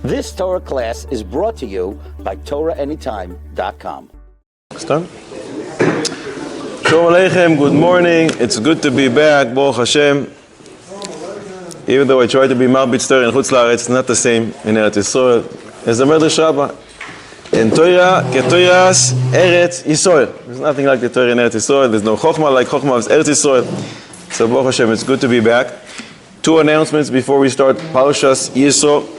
This Torah class is brought to you by TorahAnytime.com. Shalom Aleichem, good morning. It's good to be back, Baruch Hashem. Even though I try to be Marbitz Torah in Chutz La'aretz, it's not the same in Eretz Yisrael. As a Medrash Rabbah, in Torah, Ketorah's Eretz Yisrael. There's nothing like the Torah in Eretz Yisrael. There's no Chochmah like Chochmah of Eretz Yisrael. So Baruch Hashem, it's good to be back. Two announcements before we start Parashas Yitro.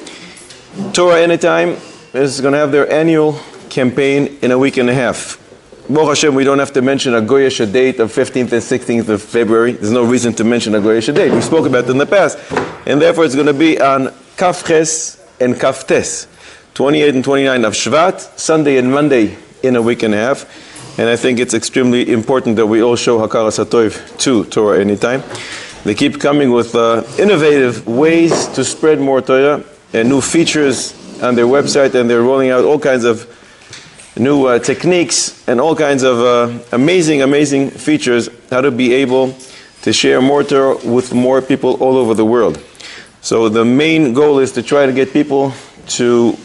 Torah Anytime is going to have their annual campaign in a week and a half. Baruch Hashem, we don't have to mention a Goyish date of 15th and 16th of February. There's no reason to mention a Goyish date. We spoke about it in the past. And therefore it's going to be on Kafches and Kaftes, 28 and 29 of Shvat, Sunday and Monday in a week and a half. And I think it's extremely important that we all show Hakaras HaTov to Torah Anytime. They keep coming with innovative ways to spread more Torah and new features on their website, and they're rolling out all kinds of new techniques and all kinds of amazing features, how to be able to share more Torah with more people all over the world. So the main goal is to try to get people to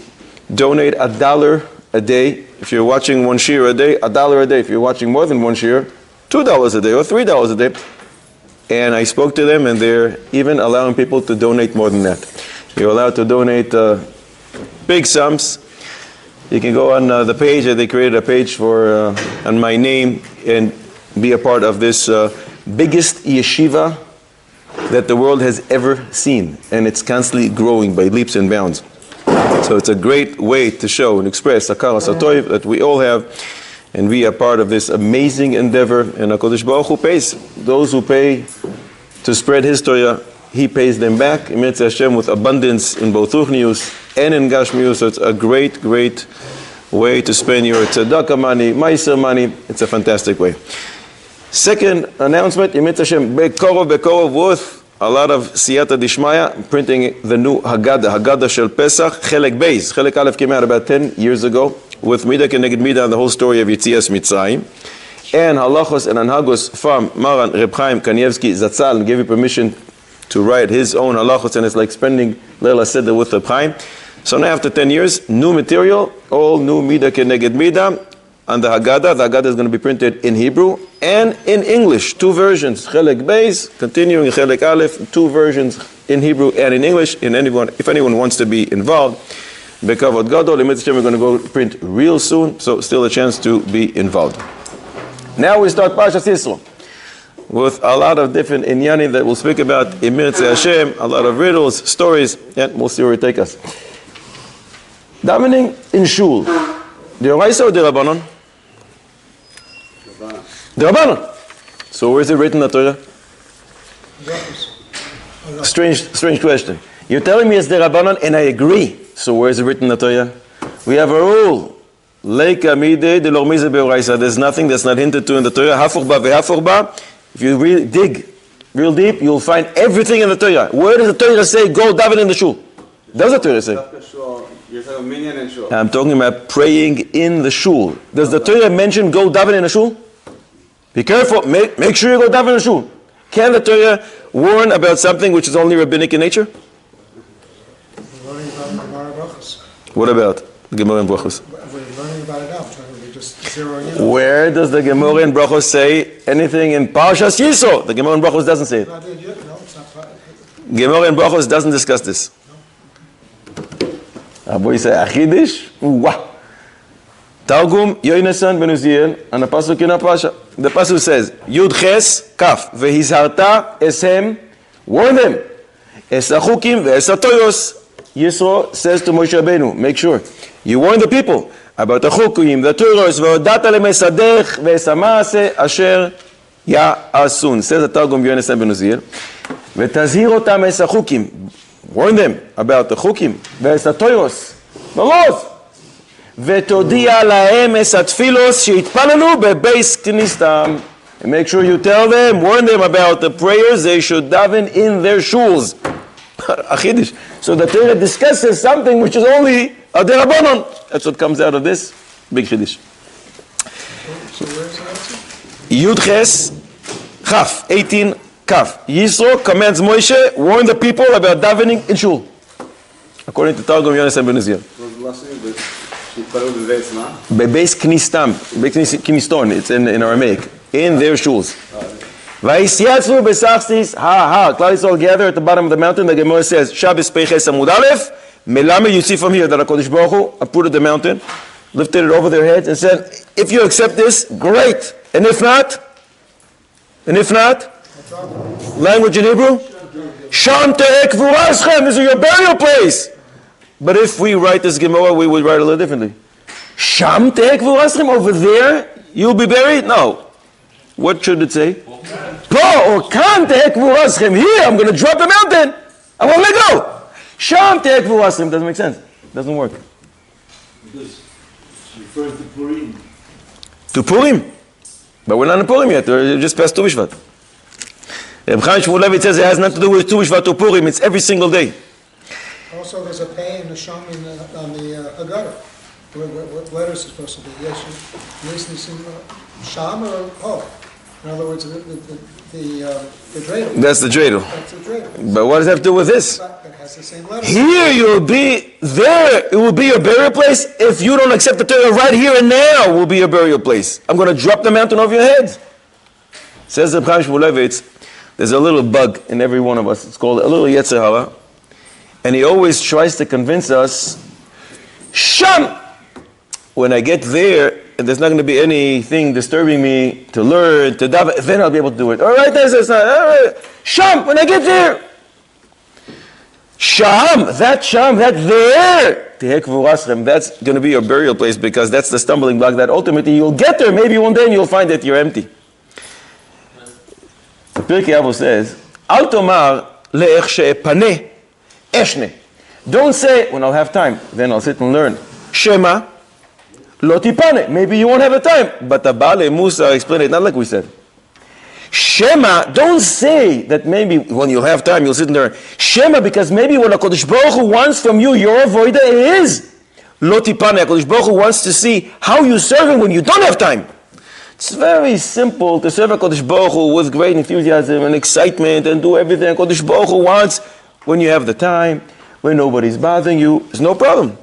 donate $1 a day. If you're watching one shiur a day, $1 a day. If you're watching more than one shiur, $2 a day or $3 a day. And I spoke to them, and they're even allowing people to donate more than that. You're allowed to donate big sums. You can go on the page, they created a page for on my name and be a part of this biggest yeshiva that the world has ever seen. And it's constantly growing by leaps and bounds. So it's a great way to show and express Hakaras HaTov that we all have, and we are part of this amazing endeavor. And HaKadosh Baruch Hu pays. Those who pay to spread His Torah, He pays them back, Emet Hashem, with abundance in both Ruchnius and in Gashmius. So it's a great way to spend your tzedakah money, meiser money. It's a fantastic way. Second announcement, Emet Hashem, Bekorov, with a lot of Siyata Dishmaya, printing the new Haggadah Shel Pesach, Chelek Beis. Chelek Aleph came out about 10 years ago, with Mida Keneged Mida and the whole story of Yitzias Mitzrayim. And Halachos and Anhagos from Maran Reb Chaim Kanievsky Zatzal gave you permission to write his own halachos, and it's like spending Leila Seder with Reb Chaim. So now after 10 years, new material, all new Mida Keneged Mida, and the Haggadah. The Haggadah is going to be printed in Hebrew and in English, two versions. Chelek Beis, continuing Chelek Aleph, two versions in Hebrew and in English. If anyone wants to be involved, Bekavod Gadol, we're going to go print real soon, so still a chance to be involved. Now we start Parashas Yitro with a lot of different inyanim that we'll speak about, Emir Hashem, a lot of riddles, stories, and we'll see where it takes us. Davening in Shul. D'oraisa or d'Rabbanon? D'Rabbanon. So where is it written in the Torah? Strange question. You're telling me it's d'Rabbanon, and I agree. So where is it written in the Torah? We have a rule. There's nothing that's not hinted to in the Torah. If you really dig real deep, you'll find everything in the Torah. Where does the Torah say, go daven in the shul? Does the Torah say? I'm talking about praying in the shul. Does the Torah mention go daven in the shul? Be careful. Make sure you go daven in the shul. Can the Torah warn about something which is only rabbinic in nature? What about the Gemara and Brachos? We're learning about it now. We're just zeroing in. Where does the Gemara and Brachos say anything in Parashas Yitro? The Gemara and Brachos doesn't say it. No, it's not. Gemara and Brachos doesn't discuss this. Boy say Achidish. Wow. Targum Yoinasan ben Uziel and the pasuk in a pasha. The pasuk says Yud Ches Kaf vehizharta eshem, warn them esachukim ve'esatoyos. Yisro says to Moshe Rabbeinu, make sure you warn the people about the chukim, the Torahs, ve'odata lemesadech ve'esamase asher ya'asun. Says the Targum Yonasan ben Uziel. Ve'tazhir otam esachukim. Warn them about the chukim, ve'esatoyos, the laws. Ve'todia lahem esatfilos sheitpalalu bebeis knistam. And make sure you tell them, warn them about the prayers they should daven in their shuls. Achidish. So the Torah discusses something which is only a derabanan. That's what comes out of this big chiddush. So where is that? Yud Ches Chaf 18 Kaf. Yitro commands Moshe, warn the people about davening in shul. According to Targum Yonasan Ben Uziel. Bebeis Knistam, Bebeis Kniston, it's in Aramaic, in their shuls. Vayisiatzu besachsis, Klal Yisrael gather at the bottom of the mountain. The Gemara says, Shabbos Peiches Amud Aleph, Melame, you see from here that HaKadosh Baruch Hu uprooted the mountain, lifted it over their heads and said, if you accept this, great. And if not, language in Hebrew, Sham Te'ek Vuraschem, this is your burial place. But if we write this Gemara, we would write it a little differently. Sham Te'ek Vuraschem, over there, you'll be buried? No. What should it say? Po or Kan Te'ek Vuraschem, here, I'm going to drop the mountain. I won't let go. Sham Te'ek Vuraschem, doesn't make sense. Doesn't work. Because it's referring to Purim. To Purim. But we're not in Purim yet. We're just past Tu B'Shvat. Reb Chaim Shmuel Levi says it has nothing to do with Tu B'Shvat or Purim. It's every single day. Also, there's a pay and a sham on the Agada. What letter is it supposed to be? Yes, sham or oh? In other words, the dreidel. That's the dreidel. That's the dreidel. But what does that have to do with this? It has the same letter. Here you'll be there. It will be your burial place. If you don't accept the Torah right here and now, will be your burial place. I'm going to drop the mountain over your head. Says the Chaim Shmuel Levi, there's a little bug in every one of us. It's called a little Yetzer Hara. And he always tries to convince us, Sham! When I get there, and there's not going to be anything disturbing me to learn, to daven, then I'll be able to do it. All right, that's not. All right. Sham, when I get there. Sham, that there. That's going to be your burial place because that's the stumbling block that ultimately you'll get there. Maybe one day and you'll find that you're empty. The Pirkei Avos says, Al tomar le'ech she'epane eshne. Don't say, when I'll have time, then I'll sit and learn. Shema, lo tipane. Maybe you won't have the time. But the Baalei Musa explained it, not like we said. Shema, don't say that maybe when you'll have time, you'll sit and learn. Shema, because maybe what HaKadosh Baruch Hu wants from you, your avoida is lo tipane. HaKadosh Baruch Hu wants to see how you serve Him when you don't have time. It's very simple to serve HaKadosh Baruch Hu with great enthusiasm and excitement and do everything HaKadosh Baruch Hu wants when you have the time, when nobody's bothering you. It's no problem.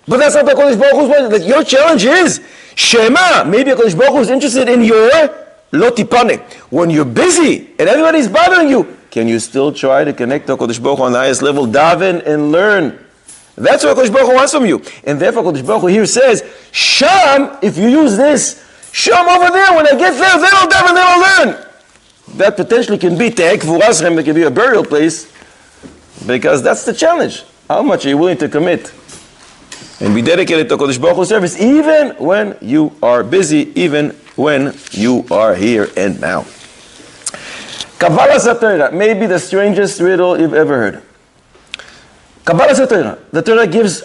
But that's not the HaKadosh Baruch Hu's way. Your challenge is Shema. Maybe HaKadosh Baruch Hu is interested in your lo tipane. When you're busy and everybody's bothering you, can you still try to connect to HaKadosh Baruch Hu on the highest level, daven and learn? That's what HaKadosh Baruch Hu wants from you. And therefore HaKadosh Baruch Hu here says, Sham, if you use this, Sham over there, when I get there, then I'll daven, then I'll learn. That potentially can be Te'ek Vuraschem, it can be a burial place, because that's the challenge. How much are you willing to commit and be dedicated to HaKadosh Baruch Hu service, even when you are busy, even when you are here and now. Kabbalah Satorah, maybe the strangest riddle you've ever heard. Kabbalah Satorah, the Torah gives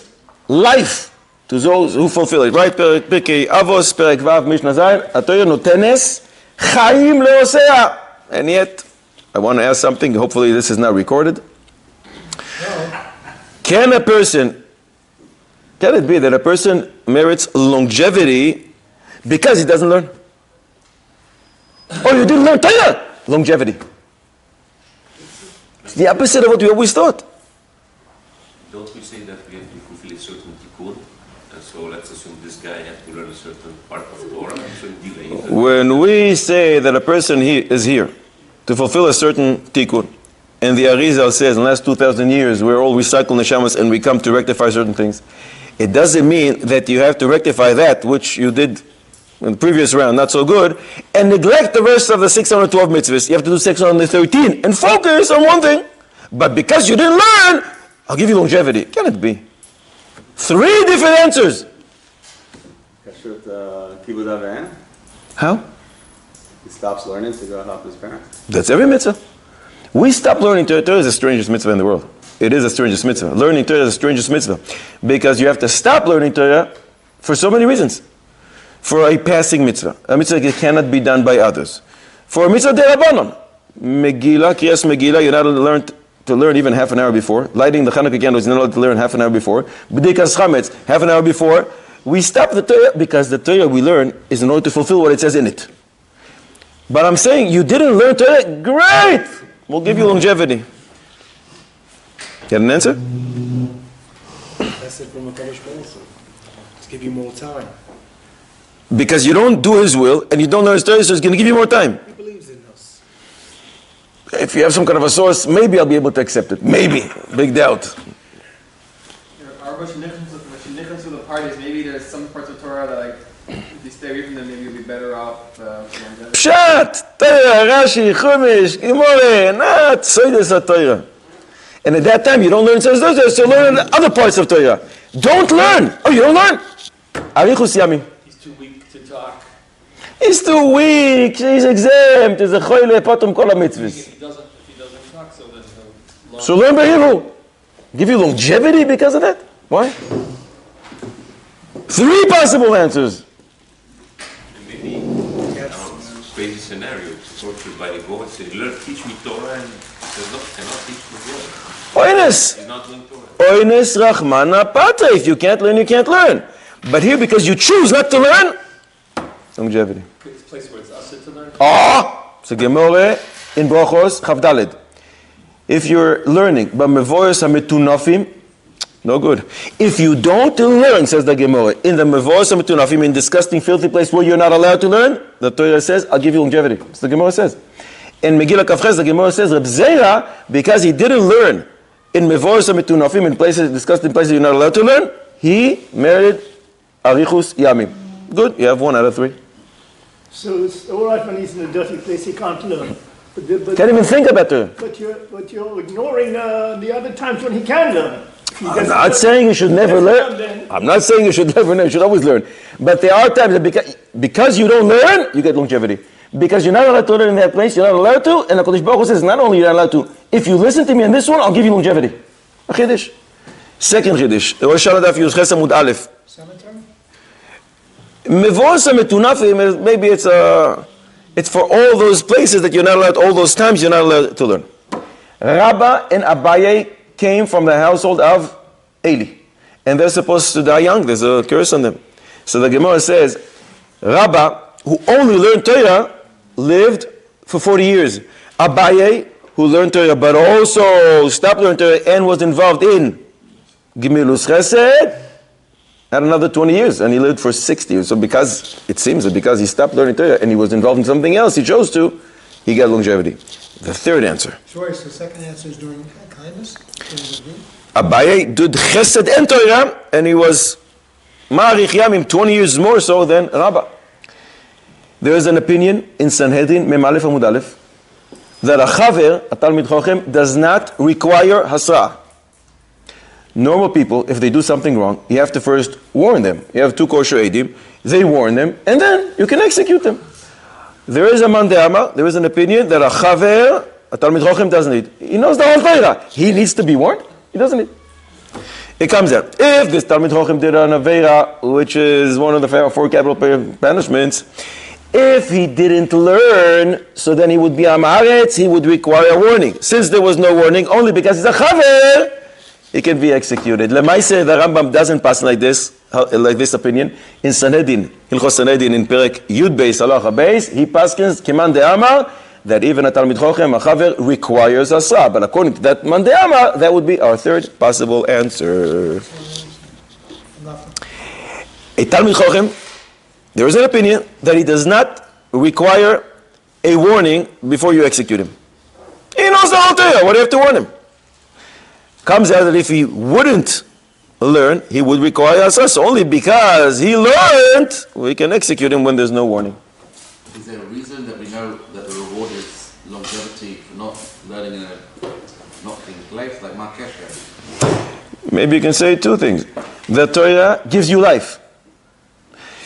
life to those who fulfill it. Right? Pirkei Avos, Perek Vav, Mishnah Zayin, Torah notenes chaim leosea. And yet, I want to ask something. Hopefully this is not recorded. Can it be that a person merits longevity because he doesn't learn? Oh, you didn't learn Torah? Longevity. It's the opposite of what we always thought. Don't we say that we have to fulfill a certain tikkun? And so let's assume this guy has to learn a certain part of Torah, so delay it. When we say that a person is here to fulfill a certain tikkun, and the Arizal says in the last 2,000 years we're all recycled neshamas and we come to rectify certain things, it doesn't mean that you have to rectify that which you did in the previous round, not so good, and neglect the rest of the 612 mitzvahs. You have to do 613 and focus on one thing. But because you didn't learn, I'll give you longevity. Can it be? 3 different answers. How? He stops learning to go help his parents. That's every mitzvah. We stop learning Torah. Torah is the strangest mitzvah in the world. It is the strangest mitzvah. Learning Torah is the strangest mitzvah. Because you have to stop learning Torah for so many reasons. For a passing mitzvah. A mitzvah that cannot be done by others. For a mitzvah derabanan. Megillah, Kriyas Megillah, you're not allowed to learn even half an hour before. Lighting the Hanukkah candles, you're not allowed to learn half an hour before. B'dikas Chametz, half an hour before. We stop the Torah because the Torah we learn is in order to fulfill what it says in it. But I'm saying you didn't learn Torah, great! We'll give you longevity. Get an answer? chesed from a Kadosh Baruch Hu, to give you more time. Because you don't do His will and you don't learn His Torah, so He's going to give you more time. He believes in us. If you have some kind of a source, maybe I'll be able to accept it. Maybe. Big doubt. When you to the parties, maybe there's some parts of Torah that, like, if you stay away from them, maybe you'll be better off. Pshat, Torah, Rashi, Chumash, Gemara, not Soides HaTorah. And at that time, you don't learn Soides HaTorah, so learn other parts of Torah. Don't learn. Oh, you don't learn? Arichus Yamim. He's too weak to talk. He's too weak. He's exempt. He's a choyle patum kol ha-mitzvahs. If he doesn't talk, so then he'll... So learn Behiru. Give you longevity because of that? Why? 3 possible answers. Maybe crazy scenario, tortured by the God, say, learn, teach me Torah, and he says, no, cannot teach me Torah. Oines. He's not doing Torah. Oines Rachmana Pata. If you can't learn, you can't learn. But here, because you choose not to learn, longevity. It's a place where it's us to learn. It's a Gemara in Brochos, Chavdalid. If you're learning, but Mevoros HaMetunafim, no good. If you don't learn, says the Gemara, in the Mevoros HaMetunafim, in disgusting, filthy place where you're not allowed to learn, the Torah says, I'll give you longevity. That's the Gemara says. In Megillah Kafches, the Gemara says, Reb Zera, because he didn't learn in Mevoros HaMetunafim, in places, disgusting places you're not allowed to learn, he merited Arichus Yamim. Good, you have 1 out of 3. So it's all right when he's in a dirty place, he can't learn. But Can't even think about it. But you're ignoring the other times when he can learn. I'm not saying you should never learn. I'm not saying you should never learn. You should always learn. But there are times that because you don't learn, you get longevity. Because you're not allowed to learn in that place, you're not allowed to. And the Kodesh Baruch Hu says, not only you're not allowed to, if you listen to me in this one, I'll give you longevity. A Chiddush. Second Chiddush. Rosh Hashanah Daf Yud Ches Amud Aleph. Cemetery? Mevoros HaMetunafim, maybe it's for all those places that you're not allowed, all those times you're not allowed to learn. Rabba and Abaye came from the household of Eli. And they're supposed to die young. There's a curse on them. So the Gemara says, Rabba, who only learned Torah, lived for 40 years. Abaye, who learned Torah, but also stopped learning Torah and was involved in Gimilus Chesed, had another 20 years, and he lived for 60 years. So it seems that because he stopped learning Torah and he was involved in something else, he chose to, he got longevity. The third answer. Choice, the second answer is doing kindness. Abaye did chesed and Torah, and he was ma'arich yamim 20 years more so than Rabbah. There is an opinion in Sanhedrin, Mem Aleph Amud Aleph, that a chaver, a Talmid Chochem, does not require hasra. Normal people, if they do something wrong, you have to first warn them. You have 2 kosher edim, they warn them, and then you can execute them. There is a mandama, there is an opinion that a chaver, a Talmid Chochem, doesn't need. He knows the whole Torah. He needs to be warned. He doesn't need. It comes out. If this Talmid Chochem did an Aveira, which is one of the 4 capital punishments, if he didn't learn, so then he would be Amaretz, he would require a warning. Since there was no warning, only because he's a chaver, he can be executed. Lemaise, the Rambam doesn't pass like this opinion. In Sanhedrin, Hilchos Sanhedrin, in Perek Yud Beis, Halacha Beis, he paskins Kiman De'amar, that even a Talmid Chochem, a chaver, requires asra. But according to that Man De'amar, that would be our third possible answer. A Talmid Chochem, there is an opinion that he does not require a warning before you execute him. He knows the whole Torah. What do you have to warn him? Comes out that if he wouldn't learn, he would require us only because he learned. We can execute him when there's no warning. Is there a reason that we know that the reward is longevity for not learning in a not clean place, like Markesha? Maybe you can say 2 things. The Torah gives you life.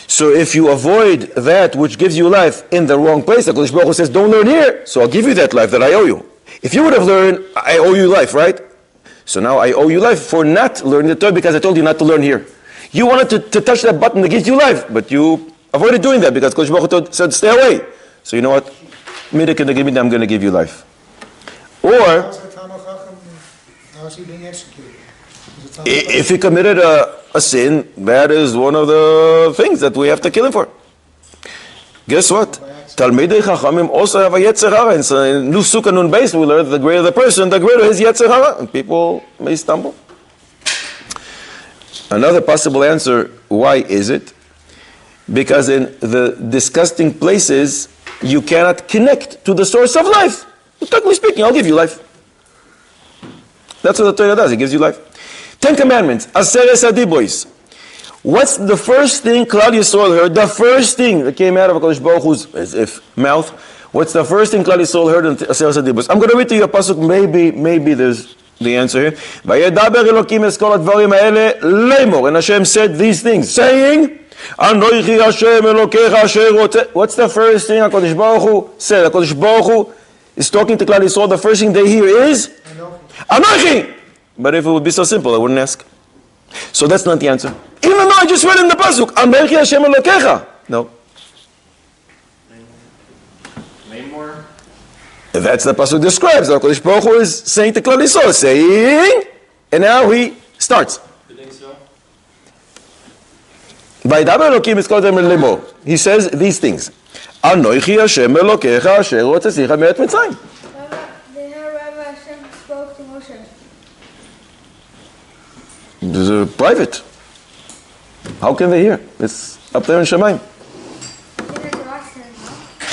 So if you avoid that which gives you life in the wrong place, the Kodesh Baruch Hu says, don't learn here, so I'll give you that life that I owe you. If you would have learned, I owe you life, right? So now I owe you life for not learning the Torah because I told you not to learn here. You wanted to touch that button that gives you life, but you avoided doing that because Kodesh Baruch Hu said, stay away. So you know what? I'm going to give you life. Or, How is he being executed? if he committed a sin, that is one of the things that we have to kill him for. Guess what? Talmidei Chachamim also have a Yetzer Hara. In New Sukkah Nun Beis, we learn the greater the person, the greater his Yetzer Hara. And people may stumble. Another possible answer, why is it? Because in the disgusting places, you cannot connect to the source of life. Technically speaking, I'll give you life. That's what the Torah does, it gives you life. 10 Commandments, Aseres Adibois. What's the first thing Klal Yisrael heard? The first thing that came out of HaKadosh Baruch Hu's, as if, mouth. What's the first thing Klal Yisrael heard in Aseres Adibois? I'm going to read to you a pasuk, maybe there's the answer here. Vayedaber Elokim es kol hadvarim haele lemor. And Hashem said these things, saying, Anoichi Hashem Elokecha asher roteh. What's the first thing HaKadosh Baruch Hu said? HaKadosh Baruch Hu is talking to Klal Yisrael. The first thing they hear is, Anoichi. But if it would be so simple, I wouldn't ask. So that's not the answer. Even though I just read in the pasuk, Anoichi Hashem Elokecha. No. Name more. That's the pasuk describes. HaKadosh Baruch Hu is saying to Klal Yisrael, saying, and now he starts. You think so? He says these things. Anoichi Hashem Elokecha asher hotzeicha me'eretz Mitzrayim. They heard Rabbi Hashem spoke to Moshe. This is private. How can they hear? It's up there in Shemaim.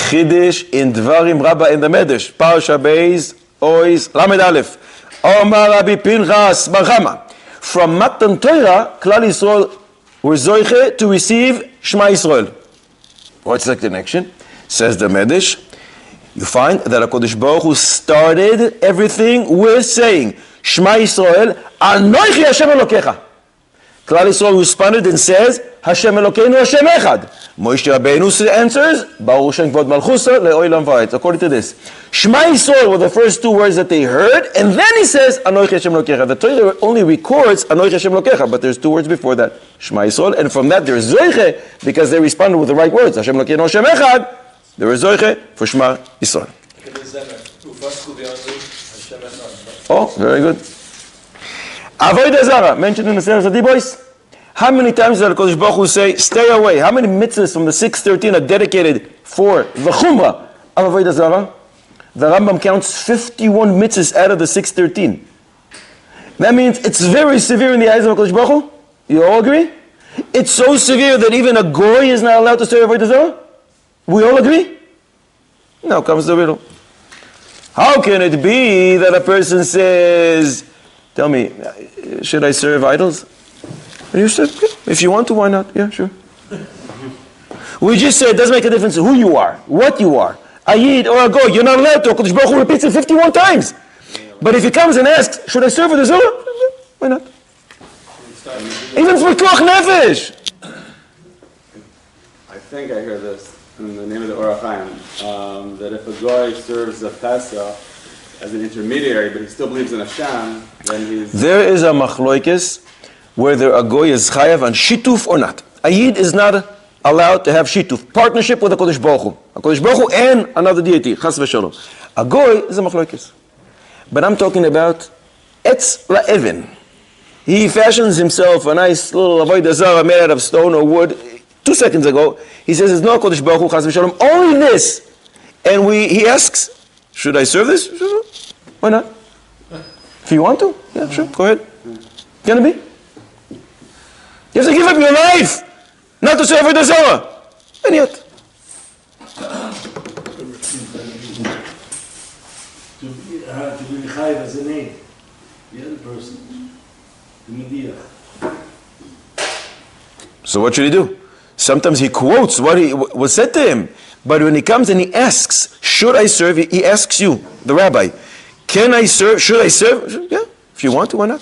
Chidish in Dvarim Rabba in the Medrash. Parsha Beis Ois Lamed Aleph. Omar Rabbi Pinchas Bar Chama. From Matan Torah, Klal Yisrael were zoiche to receive Shema Yisrael. What's the connection? Says the Medrash. You find that HaKadosh Baruch Hu started everything with saying, Shema Yisrael, Anoichi Hashem Elokecha. Klal Yisrael responded and says, Hashem Elokeinu Hashem Echad. Moshe Rabbeinu answers, Baruch Shem Kvod Malchusa Le'olam Va'etz. According to this, Shema Yisrael were the first two words that they heard, and then he says, Anoichi Hashem Elokecha. The Torah only records Anoichi Hashem Elokecha, but there's two words before that, Shema Yisrael, and from that there's Zoiche, because they responded with the right words, Hashem Elokeinu Hashem Echad. There is Zoiche for Shema Yisrael. Oh, very good. Avodah Zarah, mentioned in the Sefer Adibois. How many times does HaKadosh Baruch Hu say, stay away? How many mitzvahs from the 613 are dedicated for the Chumrah of Avodah Zarah? The Rambam counts 51 mitzvahs out of the 613. That means it's very severe in the eyes of HaKadosh Baruch Hu. You all agree? It's so severe that even a goy is not allowed to say Avodah Zarah? We all agree? Now comes the riddle. How can it be that a person says, tell me, should I serve idols? And you said, if you want to, why not? Yeah, sure. We just said it doesn't make a difference who you are, what you are. A Yid or a Goy, you're not allowed to. HaKadosh Baruch Hu repeats it 51 times. But if he comes and asks, should I serve for the Zohar? Why not? Even for Pikuach Nefesh. I think I hear this in the name of the Orach Chaim, that if a Goy serves a Pesach as an intermediary, but he still believes in Hashem, then he's... There is a machloikis whether a goy is chayav on shituf or not. A yid is not allowed to have shituf, partnership with a HaKadosh Baruch Hu. HaKadosh Baruch Hu and another deity, chas v'shalom. A goy is a machloikis. But I'm talking about etz la'evin. He fashions himself a nice little avodah zarah made out of stone or wood. 2 seconds ago, he says there's no HaKadosh Baruch Hu, chas v'shalom, only this. And he asks, should I serve this? Why not? If you want to, yeah, sure, go ahead. Can it be? You have to give up your life, not to serve Avodah Zarah. And yet. To be chayiv as a name, the other person, the Mediach. So what should he do? Sometimes he quotes what was said to him. But when he comes and he asks, should I serve? He asks you, the rabbi, can I serve? Should I serve? Yeah, if you want to, why not?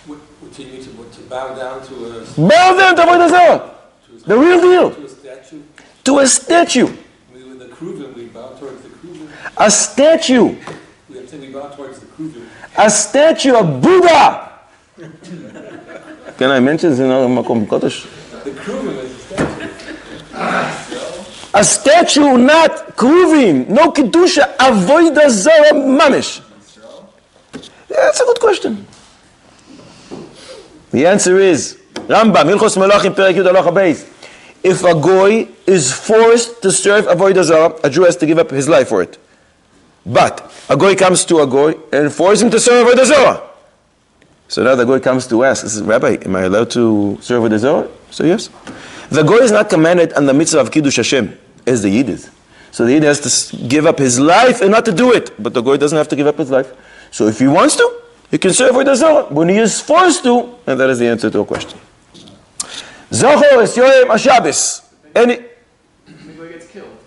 Would you need to bow down to a... Bow down to Avodah Zarah. The real deal. To a statue? To a statue. With the kruvim, we bow towards the kruvim. A statue. We bow towards the kruvim. A statue of Buddha. Can I mention this in Makom Kodesh? The kruvim is a statue. A statue, not kruvim, no kedusha, avodah zarah mamish. Yeah, that's a good question. The answer is Rambam, Hilchos Melachim, Perek Yud Halacha Beis. If a goy is forced to serve avodah zarah, a Jew has to give up his life for it. But a goy comes to a goy and forces him to serve avodah zarah. So now the goy comes to ask, says, Rabbi, am I allowed to serve with the Zohar? So yes. The goy is not commanded on the mitzvah of Kiddush Hashem, as the Yid is. So the Yid has to give up his life and not to do it. But the goy doesn't have to give up his life. So if he wants to, he can serve with the Zohar. When he is forced to, and that is the answer to a question. Zohar is Yoyim HaShabbos. The guy gets killed.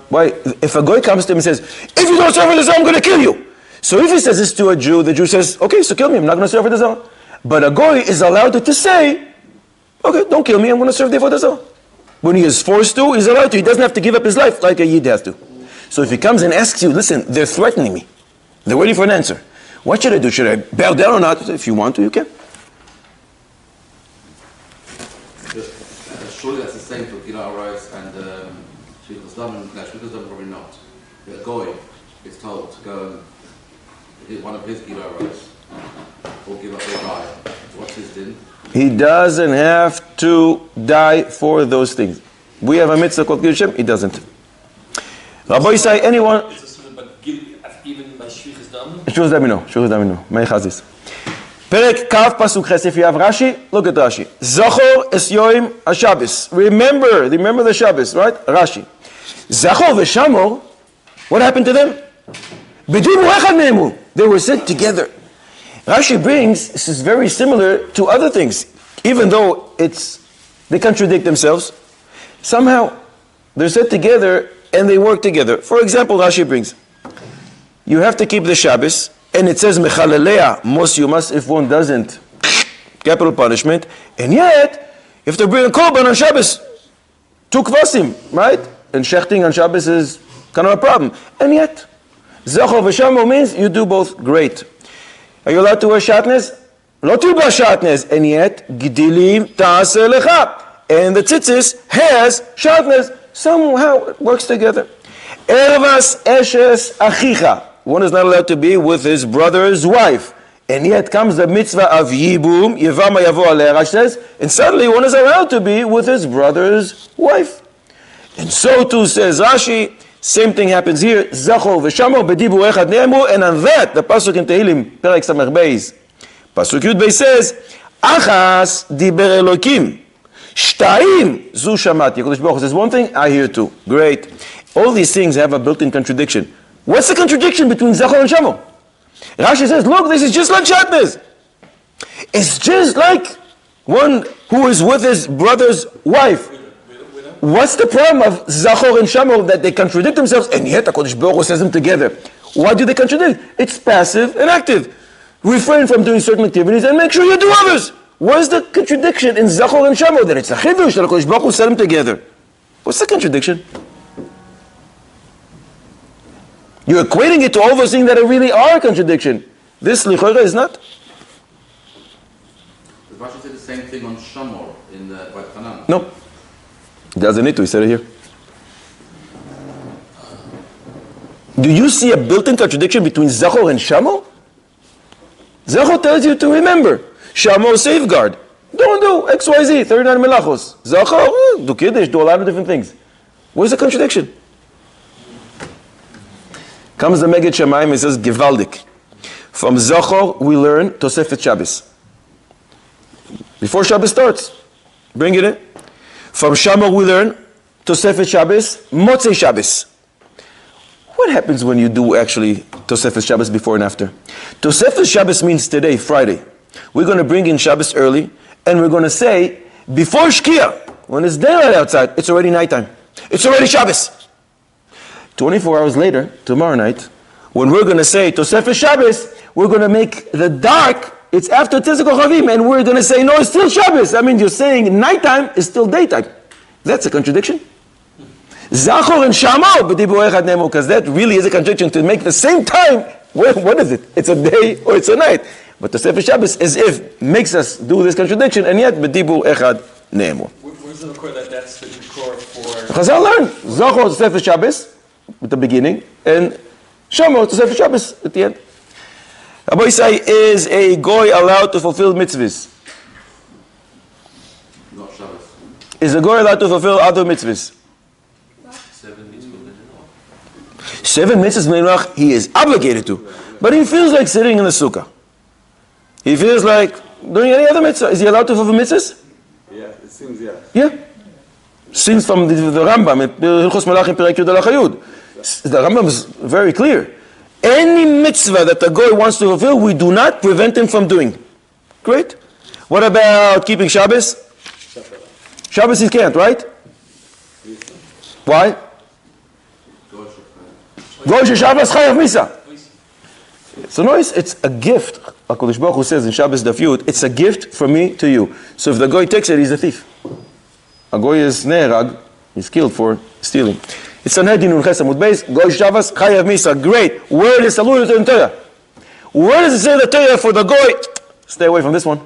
Why? If a goy comes to him and says, if you don't serve with the Zohar, I'm going to kill you. So if he says this to a Jew, the Jew says, okay, so kill me, I'm not going to serve with the Zohar. But a goy is allowed to say, okay, don't kill me, I'm going to serve for the Zohar. When he is forced to, he's allowed to. He doesn't have to give up his life like a Yid has to. So if he comes and asks you, listen, they're threatening me. They're waiting for an answer. What should I do? Should I bow down or not? If you want to, you can. Surely that's the same for Gila Arais and Shvikas Daven. No, Shvikas Daven probably not. The Goy is told to go and hit one of his Gila Arais or give up or die. What's his din? He doesn't have to die for those things. We have a mitzvah called Kiddush Hashem. He doesn't. Rabbi say anyone. Even by Shvikas Daven? Shvikas Daven, May Chazis. Perek Kav Pasuk Ches. If you have Rashi, look at Rashi. Zachor es Yoim HaShabbos. Remember the Shabbos, right? Rashi. Zachor v'Shamor. What happened to them? B'dibu echad nehemu. They were said together. Rashi brings, this is very similar to other things. Even though they contradict themselves, somehow they're said together and they work together. For example, Rashi brings, you have to keep the Shabbos, and it says, Mechalelea, mos yumas, if one doesn't, capital punishment, and yet, you have to bring a korban on Shabbos, 2 kvasim, right? And shechting on Shabbos is kind of a problem. And yet, Zachor v'Shamor means you do both. Great. Are you allowed to wear shatnez? Lo tilba shatnez. And yet, Gdilim ta'aseh lecha. And the tzitzis has shatnez. Somehow it works together. Ervas eshes achicha. One is not allowed to be with his brother's wife. And yet comes the mitzvah of Yibum, Yevama Yavo Aleh, Rashi says, and suddenly one is allowed to be with his brother's wife. And so too says Rashi, same thing happens here. Zachor v'Shamor b'dibu echad nehemu, and on that, the pasuk in Tehillim, Perek Samech Beis, pasuk Yud Beis says, Achas diber Elokim, Shtaim zu shamati. HaKadosh Baruch Hu says one thing, I hear two. Great. All these things have a built-in contradiction. What's the contradiction between Zachor and Shamor? Rashi says, look, this is just like shatnez. It's just like one who is with his brother's wife. What's the problem of Zachor and Shamor that they contradict themselves, and yet HaKadosh Baruch Hu says them together? Why do they contradict? It's passive and active. Refrain from doing certain activities and make sure you do others. What's the contradiction in Zachor and Shamor? That it's a chidush that HaKadosh Baruch Hu said them together. What's the contradiction? You're equating it to all those things that really are a contradiction. This lichora is not. Does Rashi say the same thing on Shamor in the Vaychanan? No. He doesn't need to, he said it here. Do you see a built-in contradiction between Zachor and Shamor? Zachor tells you to remember. Shamor, safeguard. Don't do XYZ, 39 melachos. Zachor, do kiddush, do a lot of different things. Where's the contradiction? Comes the Megid Shemaim, it says, Givaldik. From Zachor, we learn Tosefet Shabbos. Before Shabbos starts, bring it in. From Shamor, we learn Tosefet Shabbos, Motzei Shabbos. What happens when you do actually Tosefet Shabbos before and after? Tosefet Shabbos means today, Friday. We're going to bring in Shabbos early, and we're going to say, before Shkia, when it's daylight outside, it's already nighttime. It's already Shabbos. 24 hours later, tomorrow night, when we're going to say Tosefet Shabbos, we're going to make the dark, it's after Tzedek Kochavim, and we're going to say, no, it's still Shabbos. I mean, you're saying nighttime is still daytime. That's a contradiction. Zachor and Shamor, because that really is a contradiction to make the same time. What is it? It's a day or it's a night. But Tosefet Shabbos, as if, makes us do this contradiction, and yet, b'dibu echad nehemu. Where's the record that that's the record for? Chazal learn. Zachor Tosefet Shabbos, at the beginning, and Shamor Tosefet Shabbos at the end. Rabbi Isai, is a goy allowed to fulfill mitzvahs? Not Shabbos. Is a goy allowed to fulfill other mitzvahs? 7 mitzvahs. 7 mitzvahs, he is obligated to. but he feels like sitting in the sukkah. He feels like doing any other mitzvah. Is he allowed to fulfill mitzvahs? Yeah, it seems, yeah. Yeah. Since from the Rambam, Hilchos Melachim Perek Yud Alach Yud, the Rambam is very clear. Any mitzvah that the goy wants to fulfill, we do not prevent him from doing. Great. What about keeping Shabbos? Shabbos he can't, right? Why? Goy Shabbos Chayav Misa. So notice, it's a gift. HaKadosh Baruch Hu says in Shabbos Daf Yud, it's a gift from me to you. So if the goy takes it, he's a thief. A goy is ne'erag, he's killed for stealing. It's an Hedin Nun Ches Amud Beis, Goy Shabbos Chayav Misa. Great. Where is alluded in Torah? Where does it say the Torah for the goy? Stay away from this one.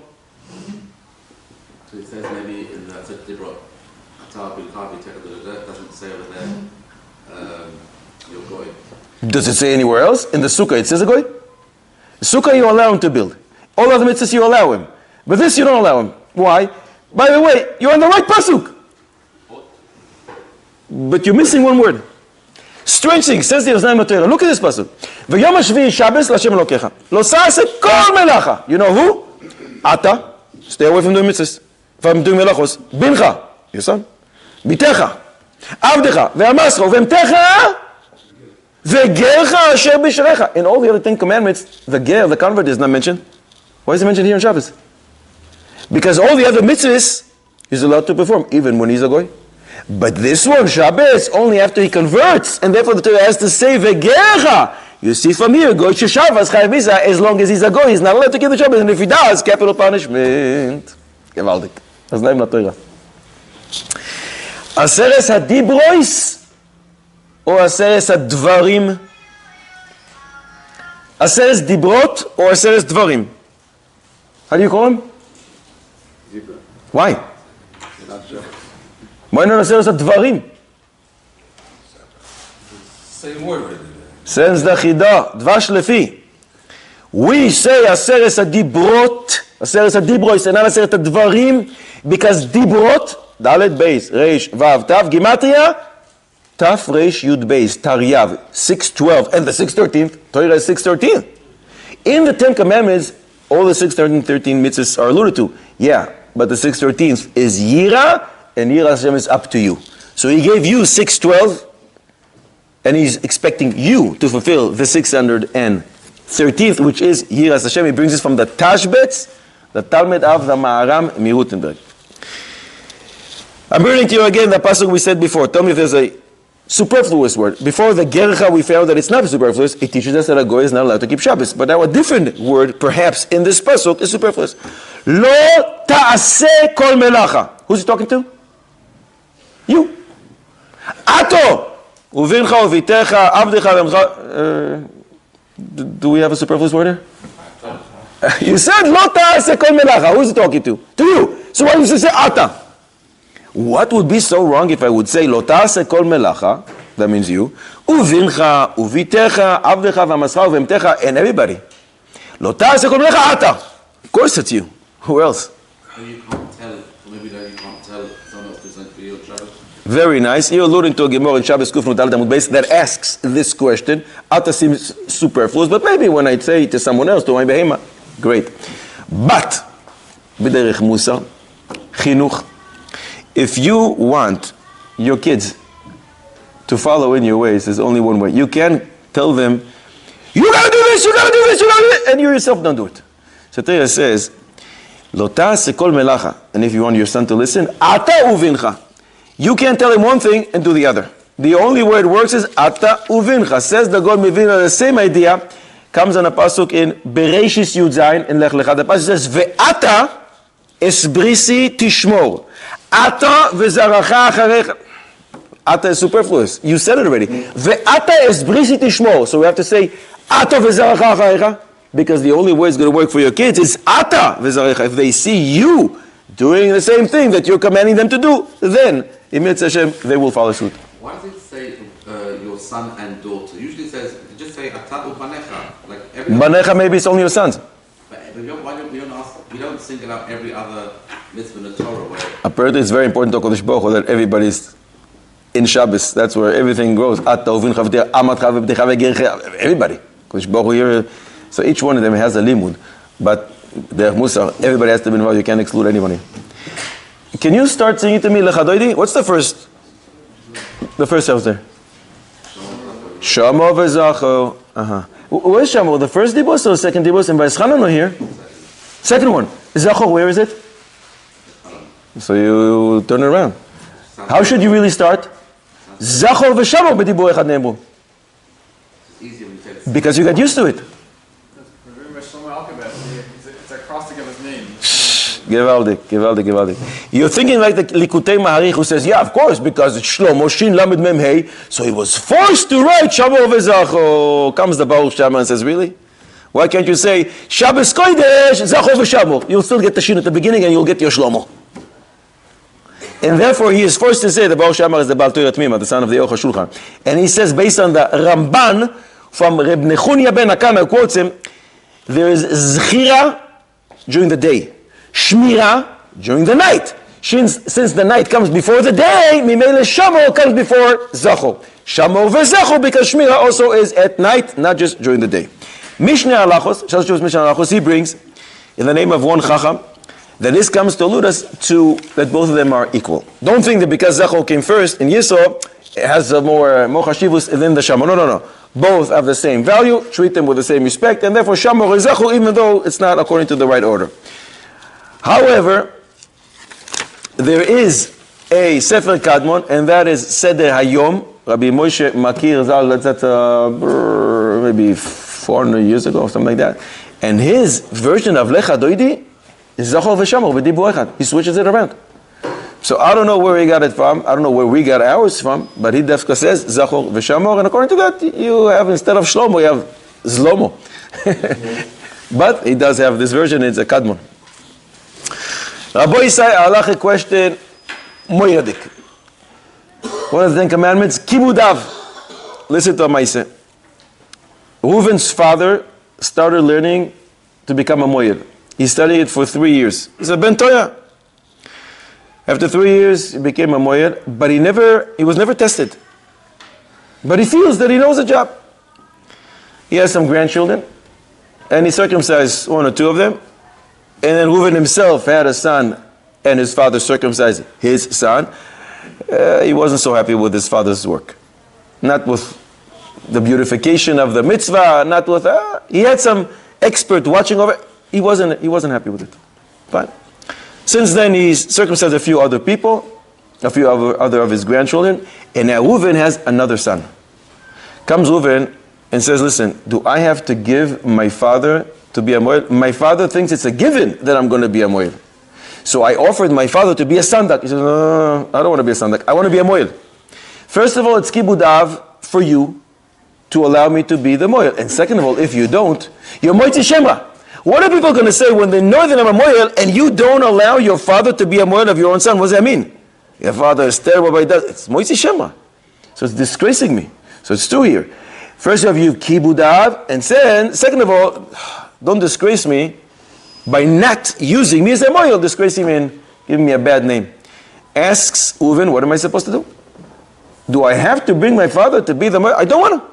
So it says maybe in the Dibra, doesn't say over there, your goy. Does it say anywhere else? In the Sukkah it says a goy? Sukkah you allow him to build. All other mitzvahs you allow him. But this you don't allow him. Why? By the way, you're on the right pasuk. But you're missing one word. Strange thing, says the Oznaim HaTorah. Look at this pasuk. V'yom hashvi'i Shabbos l'Hashem Elokecha. Lo sa'aseh kol melacha. You know who? Ata. Stay away from doing mitzvahs. From doing melachos. Bincha. Your son. Bitecha. Avdecha. Ve'amasro. Ve'emtecha. Ve'gercha asher b'sharecha. In all the other 10 commandments, the ger, the convert, is not mentioned. Why is it mentioned here on Shabbos? Because all the other mitzvahs he's allowed to perform, even when he's a goy. But this one, Shabbos, only after he converts, and therefore the Torah has to say ve'gercha. You see from here, goy sheshavas chayav misa. As long as he's a goy, he's not allowed to keep the Shabbos, and if he does, capital punishment. Gewaldig. Das ist neben der Torah. Aseres hadibrois or Aseres hadvarim? Aseres dibrot or Aseres dvarim? How do you call him? Zebra. Why? Not sure. Why not Aseres hadvarim? Same word. Says the Chida, dvash lefi. We say Aseres hadibrot, Aseres hadibrois, and not Aseres hadvarim, because dibrot, Dalet Beis, Reish, Vav, Tav, Gimatria, Taf, Reish, Yud Beis, Taryav, 612, and the 613th, Torah is 613. In the 10 Commandments, all the 613 mitzvahs are alluded to. Yeah, but the 613th is Yira, and Yira Hashem is up to you. So he gave you 612, and he's expecting you to fulfill the 613th, which is Yira Hashem. He brings us from the Tashbetz, the Talmud of the Maharam, Mirutenberg. I'm bringing to you again the pasuk we said before. Tell me if there's a superfluous word. Before the gercha, we found that it's not superfluous. It teaches us that a goy is not allowed to keep Shabbos. But now a different word, perhaps in this pasuk, is superfluous. Lo ta'aseh kol melacha. Who's he talking to? You. Ato uvincha uvitecha avdecha v'emcha. Do we have a superfluous word here? You said lo ta'aseh kol melacha. Who's he talking to? To you. So why did you say ata? What would be so wrong if I would say lo ta'aseh kol melacha? That means you. Uvincha, uvitecha, avdecha, v'amascha, v'emtecha, and everybody. Lo ta'aseh kol melacha ata. Of course it's you. Who else? Maybe you can't tell, or maybe you can't tell someone else present for you on Shabbos. Very nice. You're alluding to a Gemara in Shabbos Kuf Nut Amud Beis that asks this question. Ata seems superfluous, but maybe when I say to someone else, to my behema, great. But, b'derech Musa, chinuch, if you want your kids to follow in your ways, there's only one way. You can't tell them, you gotta do this, you gotta do this, you gotta do this, and you yourself don't do it. So Torah says, Lo ta'aseh kol melacha. And if you want your son to listen, ata uvincha. You can't tell him one thing and do the other. The only way it works is ata uvincha. Says the God Mevina, the same idea comes on a pasuk in Bereishis Yud Zayin in Lech Lecha. The pasuk says, ve'ata esbrisi tishmor. Ata v'zaracha acharecha. Ata is superfluous. You said it already. Ve'ata esbrisi tishmor. So we have to say, ata v'zaracha acharecha. Because the only way it's going to work for your kids is ata v'zarecha. If they see you doing the same thing that you're commanding them to do, then, in Mitzvah Hashem, they will follow suit. Why does it say your son and daughter? Usually it says, just say ata u'banecha. Like every Banecha, maybe it's only your sons. But we don't single out every other mitzvah in the Torah way. Apparently it's very important to HaKadosh Baruch Hu that everybody's in Shabbos. That's where everything grows. Ata u'vincha v'techa, amatcha v'btecha v'gercha. Everybody. Kodesh Baruch Hu here. So each one of them has a limud, but Derech Musar, everybody has to be involved. You can't exclude anybody. Can you start singing to me Lechadoidi? What's the first house there? Shamo v'zacho. Where's Shamo? The first dibos or the second dibos? And Vayischanan are here. Second one. Zacho, where is it? So you turn it around. How should you really start? Zacho v'shamo b'dibur echad ne'emru. Because you got used to it. It's a acrostic of his name. Givaldik. You're thinking like the Likutei Maharich who says, yeah, of course, because it's Shlomo, Shin, Lamed, Mem, Hey, so he was forced to write Shamo v'zacho. Comes the Baruch Shama and says, really? Why can't you say, Shabbos Kodesh, Zacho v'shamo? You'll still get the Shin at the beginning and you'll get your Shlomo. And therefore he is forced to say the Baruch Shama is the Baal Torah Tmima, the son of the Yocha Shulchan. And he says, based on the Ramban, from Reb Nechunya ben Akana, quotes him, there is Zchira during the day. Shmira during the night. Since the night comes before the day, Mimele Shamo comes before Zacho. Shamo v'Zacho because Shmira also is at night, not just during the day. Mishneh Halachos, Shalosh Mishneh Halachos, he brings, in the name of one Chacham, that this comes to allude us to that both of them are equal. Don't think that because Zacho came first in Yisro, it has a more chashivus than the Shamo. No. Both have the same value, treat them with the same respect, and therefore Shamo or Zacho, even though it's not according to the right order. However, there is a Sefer Kadmon, and that is Seder Hayom. Rabbi Moshe Makir Zal, that's maybe 400 years ago or something like that. And his version of Lecha Doidi is Zacho v'Shamo v'Dibu Echad. He switches it around. So I don't know where he got it from. I don't know where we got ours from. But he definitely says Zacho v'Shamo, and according to that, you have instead of Shlomo, you have Zlomo. But he does have this version. It's a Kadmon. Rabbi Isai, halachic question, Moyadik. One of the 10 Commandments, Kibudav. Listen to Maise. Reuven's father started learning to become a Moyed. He studied it for 3 years. He's a Ben Toya. After 3 years, he became a Moyed, but he was never tested. But he feels that he knows the job. He has some grandchildren, and he circumcised 1 or 2 of them. And then Reuven himself had a son, and his father circumcised his son. He wasn't so happy with his father's work. Not with the beautification of the mitzvah, not with... he had some expert watching over it. He wasn't happy with it. Fine. Since then, he's circumcised a few other people, a few other of his grandchildren, and now Reuven has another son. Comes Reuven and says, listen, do I have to give my father to be a Moed? My father thinks it's a given that I'm going to be a Moed. So I offered my father to be a Sandak. He says, no, I don't want to be a Sandak. I want to be a Moed. First of all, it's Kibudav for you to allow me to be the Moed. And second of all, if you don't, you're Moitzi Shemra. What are people going to say when they know that I'm a Moed and you don't allow your father to be a Moed of your own son? What does that mean? Your father is terrible, but he does. It's Moitzi Shemra. So it's disgracing me. So it's 2 here. First of all, you Kibudav, and second of all, don't disgrace me by not using me as a Moed, disgracing me and giving me a bad name. Asks Reuven, what am I supposed to do? Do I have to bring my father to be the Moed? I don't want to.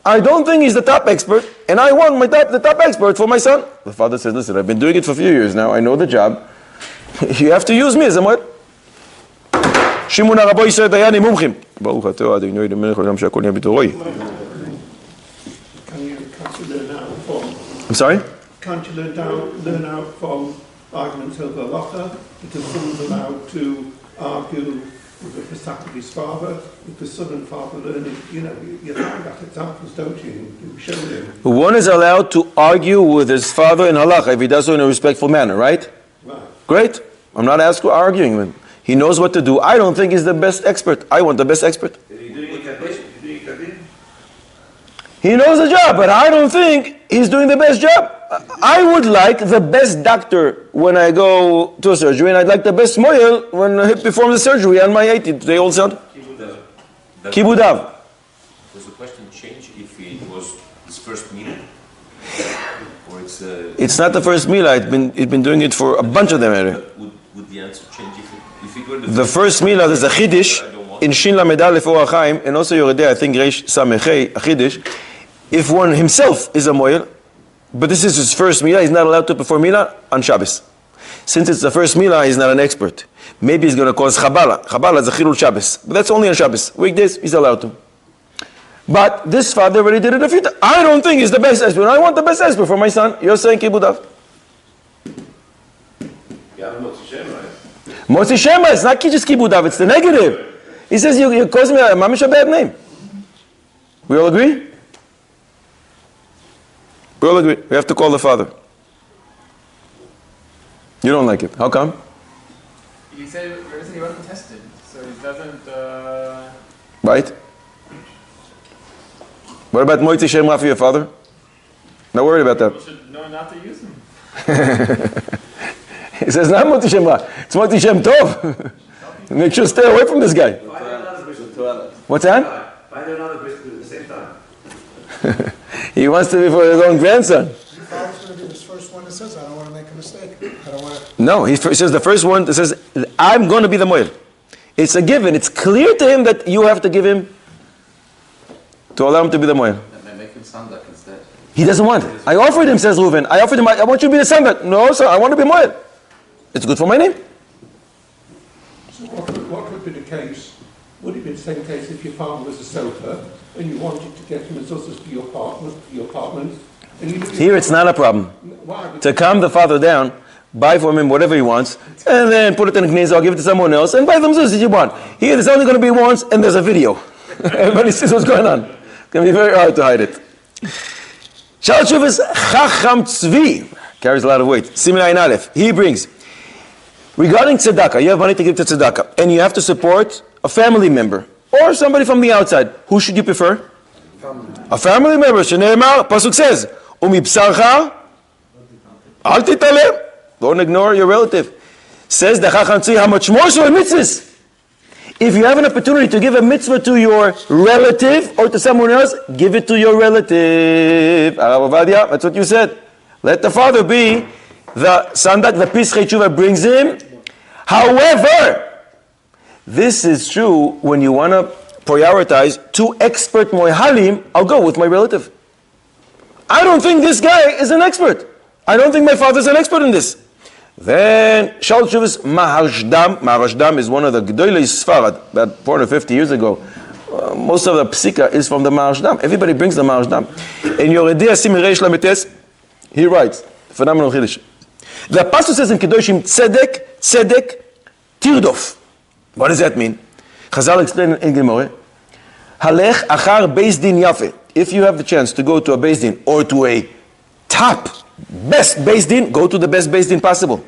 I don't think he's the top expert, and I want the top expert for my son. The father says, listen, I've been doing it for a few years now. I know the job. You have to use me as a Moed. Shimon Rabbi Yisrael Dayani Mumchim. Baruch atah Adonai Melech Haolam she'akol nהיה בתורו. Can't you learn out from? I'm sorry? Can't you learn out from arguments of Halacha because someone's allowed to argue with the fact of his father, with the son and father learning? You find that examples, don't you? You show them. One is allowed to argue with his father in Halacha if he does so in a respectful manner, right? Right. Great. I'm not arguing with him. He knows what to do. I don't think he's the best expert. I want the best expert. He knows the job, but I don't think he's doing the best job. I would like the best doctor when I go to a surgery, and I'd like the best Mohel when I perform the surgery on my 80th. They all sound Kibudav. Does the question change if it was his first meal? Or it's not the first meal. He's been doing it for a bunch of them already. Would the answer change if it were the first meal? There's a Chiddush in Shin Lamed Aleph Orach Chaim, and also Yoredei, I think Reish Samechei, a Chiddush. if one himself is a Mohel, but this is his first Milah, he's not allowed to perform Milah on Shabbos. Since it's the first Milah, he's not an expert. Maybe he's going to cause Chabala. Chabala is a Chilul Shabbos. But that's only on Shabbos. Weekdays, he's allowed to. But this father already did it a few times. I don't think he's the best expert. I want the best expert for my son. You're saying Kibudav. Yeah, Motzi Shem, right? Motzi Shema, it's not just Kibudav, it's the negative. He says, you're causing me a mamish a bad name. We all agree? We all agree. We have to call the father. You don't like it. How come? He said he wasn't tested, so he doesn't. Right? What about Moitzi Shem Rafi, your father? Not worried about that. People should know not to use him. He says, not Moitzi Shem Rafi. It's Moitzi Shem Tov. Make sure to stay away from this guy. What's that? Find another person at the same time. He wants to be for his own grandson. The father's going to be the first one that says, I don't want to make a mistake. I don't want to. No, he says the first one that says, I'm going to be the Mohel. It's a given. It's clear to him that you have to give him, to allow him to be the Mohel. Make him Sandak instead. He doesn't want it. I offered him, says Reuven. I offered him, I want you to be the Sandak. No, sir, I want to be Mohel. It's good for my name. So what would be the case? Would it be the same case if your father was a sofa and you wanted to get him as ushers for your apartment? And you Here it's not a problem. Why? To calm the father down, buy for him whatever he wants, and then put it in the knees or give it to someone else, and buy them zuz that you want. Here there's only going to be once, and there's a video. Everybody sees what's going on. It's going to be very hard to hide it. Shal Shuvas Chacham Tzvi carries a lot of weight. Simin Ayin Aleph. He brings, regarding tzedakah, you have money to give to tzedakah, and you have to support a family member or somebody from the outside. Who should you prefer? A family member. Shneimar, Pasuk says, Umibsarcha, Al Titaleh. Don't ignore your relative. Says the Chacham Tzvi, how much more so a mitzvah? If you have an opportunity to give a mitzvah to your relative or to someone else, give it to your relative. Arav Ovadia, that's what you said. Let the father be the sandak, the Pischei Tshuva brings him. However, this is true when you want to prioritize two expert mohalim. I'll go with my relative. I don't think this guy is an expert. I don't think my father's an expert in this. Then Shal Shuvas Maharshdam. Maharshdam is one of the Gedolei Sfarad, about 450 years ago. Most of the Psika is from the Maharshdam. Everybody brings the Maharshdam. In Yoredei Simon Reish Lametes, he writes, phenomenal Chiddush. The pasuk says in Kedoshim, Tzedek, Tzedek, Tirdof. What does that mean? Chazal explained in Gemara, Halech achar beis din yafe. If you have the chance to go to a beis din or to a top, best beis din, go to the best beis din possible.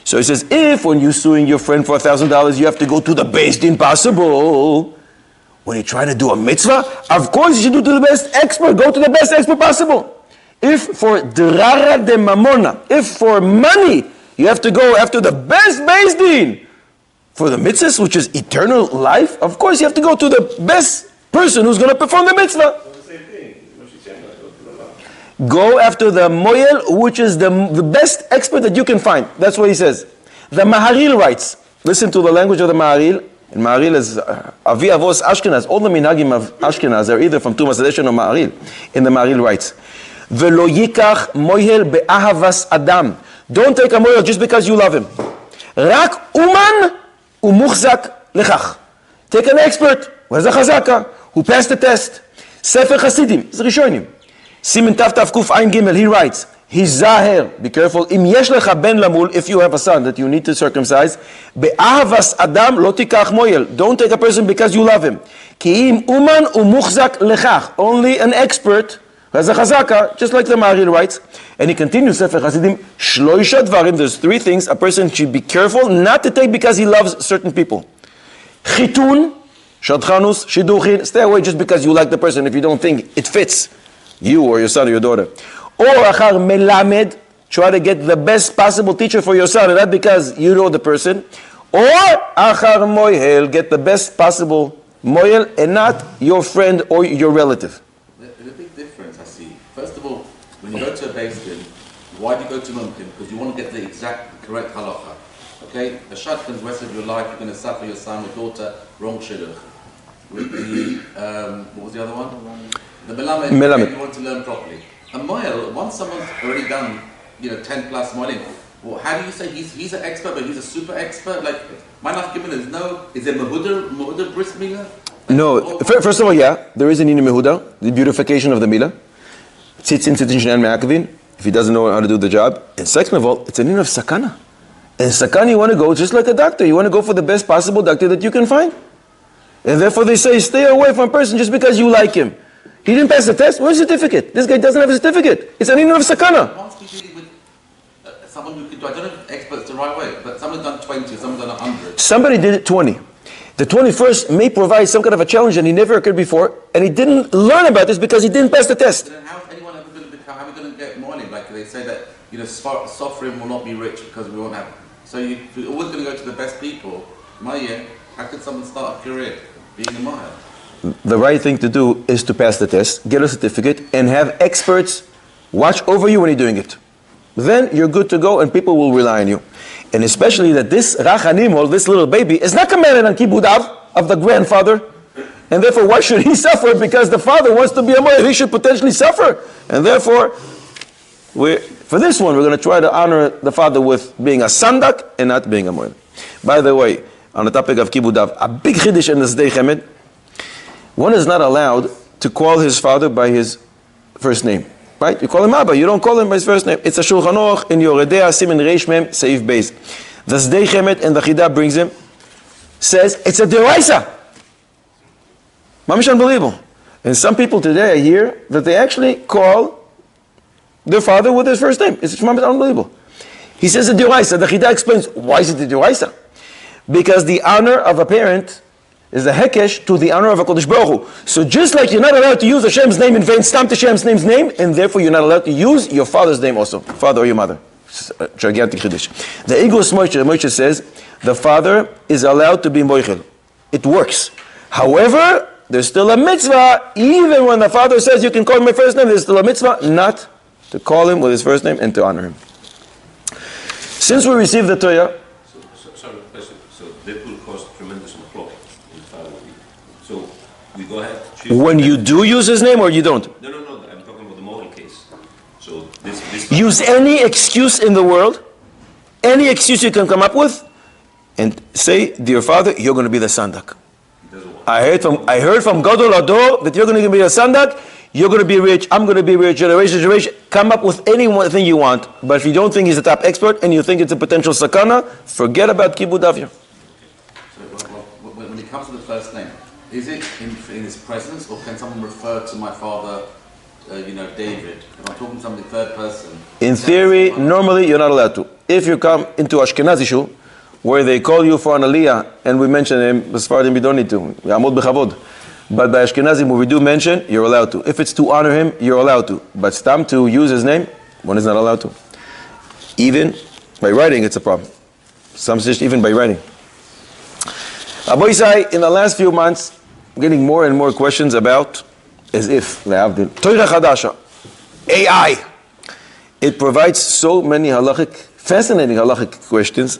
So he says, if when you're suing your friend for $1,000, you have to go to the beis din possible, when you try to do a mitzvah, of course you should do to the best expert, go to the best expert possible. If for drara de mamona, if for money, you have to go after the best beis din, for the mitzvahs, which is eternal life, of course you have to go to the best person who's going to perform the mitzvah. Go after the Mohel, which is the best expert that you can find. That's what he says. The Maharil writes, listen to the language of the Maharil. And Maharil is Avi Avos Ashkenaz. All the minhagim of Ashkenaz are either from Tumas Hadeshen or Maharil. And the Maharil writes, Velo yikach Mohel be'ahavas Adam. Don't take a Mohel just because you love him. Rak uman umuchzak lechach. Take an expert who has a chazaka, who passed the test. Sefer Chasidim, it's Rishonim. Simin Tav Tav Kuf Ein Gimel, he writes, Hizaher, be careful, im yesh lecha ben lamul, if you have a son that you need to circumcise, be'ahavas adam lo tikach moyel, don't take a person because you love him. Ki im uman umuchzak lechach, only an expert who has a chazaka, just like the Maharil writes. And he continues, Sefer Chasidim, shloisha dvarim, there's three things a person should be careful not to take because he loves certain people. Chitun, shadchanus, shiduchin, stay away just because you like the person if you don't think it fits you or your son or your daughter. Or achar melamed, try to get the best possible teacher for your son, not because you know the person. Or achar moihel, get the best possible moihel and not your friend or your relative. There's a big difference, I see. First of all, when you go to a beis din, why do you go to Mumkin? Because you want to get the exact, correct halacha. Okay? A shotgun, the rest of your life, you're going to suffer your son or daughter, wrong shidduch. With the, what was the other one? The Melamed, Melamed. you want to learn properly. A Mohel, once someone's already done, 10 plus Mohelim, well, how do you say he's an expert, but he's a super expert? Like, Manaf Gimel is there Mehuda Bris Milah? No, first of all, yeah, there is an Inu Mehuda, the beautification of the Milah. Tzitzin Shnei Me'akavin, if he doesn't know how to do the job. And second of all, it's an Inu of Sakana. And Sakana, you want to go just like a doctor. You want to go for the best possible doctor that you can find. And therefore they say, stay away from a person just because you like him. He didn't pass the test, where's the certificate? This guy doesn't have a certificate. It's an Inu of Sakana. Once we dealing with someone who could do, I don't know if expert's the right way, but someone's done 20 or someone's done 100. Somebody did it 20. The 21st may provide some kind of a challenge that he never occurred before, and he didn't learn about this because he didn't pass the test. Then how is anyone ever going to become, how are we going to get money? Like they say that, suffering will not be rich because we won't have. So you're always going to go to the best people. How could someone start a career being a Mohel? The right thing to do is to pass the test, get a certificate, and have experts watch over you when you're doing it. Then you're good to go and people will rely on you. And especially that this Rachanimol, this little baby, is not commanded on Kibud Av of the grandfather. And therefore, why should he suffer? Because the father wants to be a Mohel. He should potentially suffer. And therefore, for this one, we're going to try to honor the father with being a sandak and not being a Mohel. By the way, on the topic of Kibud Av, a big chiddush in the Sdei Chemed, one is not allowed to call his father by his first name. Right? You call him Abba, you don't call him by his first name. It's a Shulchan Aruch in Yoredea, Simin Reish Mem, Seif Beis. The Sdei Chemed and the Chidah brings him, says it's a deraisa. Mamish unbelievable. And some people today I hear that they actually call their father with his first name. It's mamish unbelievable. He says a deraisa. The Chidah explains, why is it a deraisa? Because the honor of a parent is a hekesh to the honor of a Kodesh Baruch Hu. So just like you're not allowed to use Hashem's name in vain, stamp Hashem's name, and therefore you're not allowed to use your father's name also, father or your mother. It's a gigantic chiddush. The Igros Moshe says, the father is allowed to be Mohel. It works. However, there's still a mitzvah, even when the father says you can call him by first name, there's still a mitzvah not to call him with his first name and to honor him. Since we received the Torah, Sorry, question. So that will cause tremendous applause in family. So we go ahead. When you do use his name or you don't? No. I'm talking about the Mohel case. So this. Use any excuse in the world, any excuse you can come up with, and say, dear father, you're going to be the sandak. I heard from Gadol Ador that you're going to be a sandak. You're going to be rich. I'm going to be rich. Generation. Come up with any one thing you want. But if you don't think he's a top expert and you think it's a potential sakana, forget about Kibud Avya. So when it comes to the first name, is it in his presence, or can someone refer to my father, David? If I'm talking to somebody third person. In theory, normally you're not allowed to. If you come into Ashkenazi Shul, where they call you for an aliyah, and we mention him, as far as we don't need to. Amod b'chavod. But by Ashkenazim, when we do mention, you're allowed to. If it's to honor him, you're allowed to. But stam to use his name, one is not allowed to. Even by writing, it's a problem. Some say even by writing. Aboisai, in the last few months, I'm getting more and more questions about, as if, le'avdil, Torah Chadasha, AI. It provides so many fascinating halachic questions.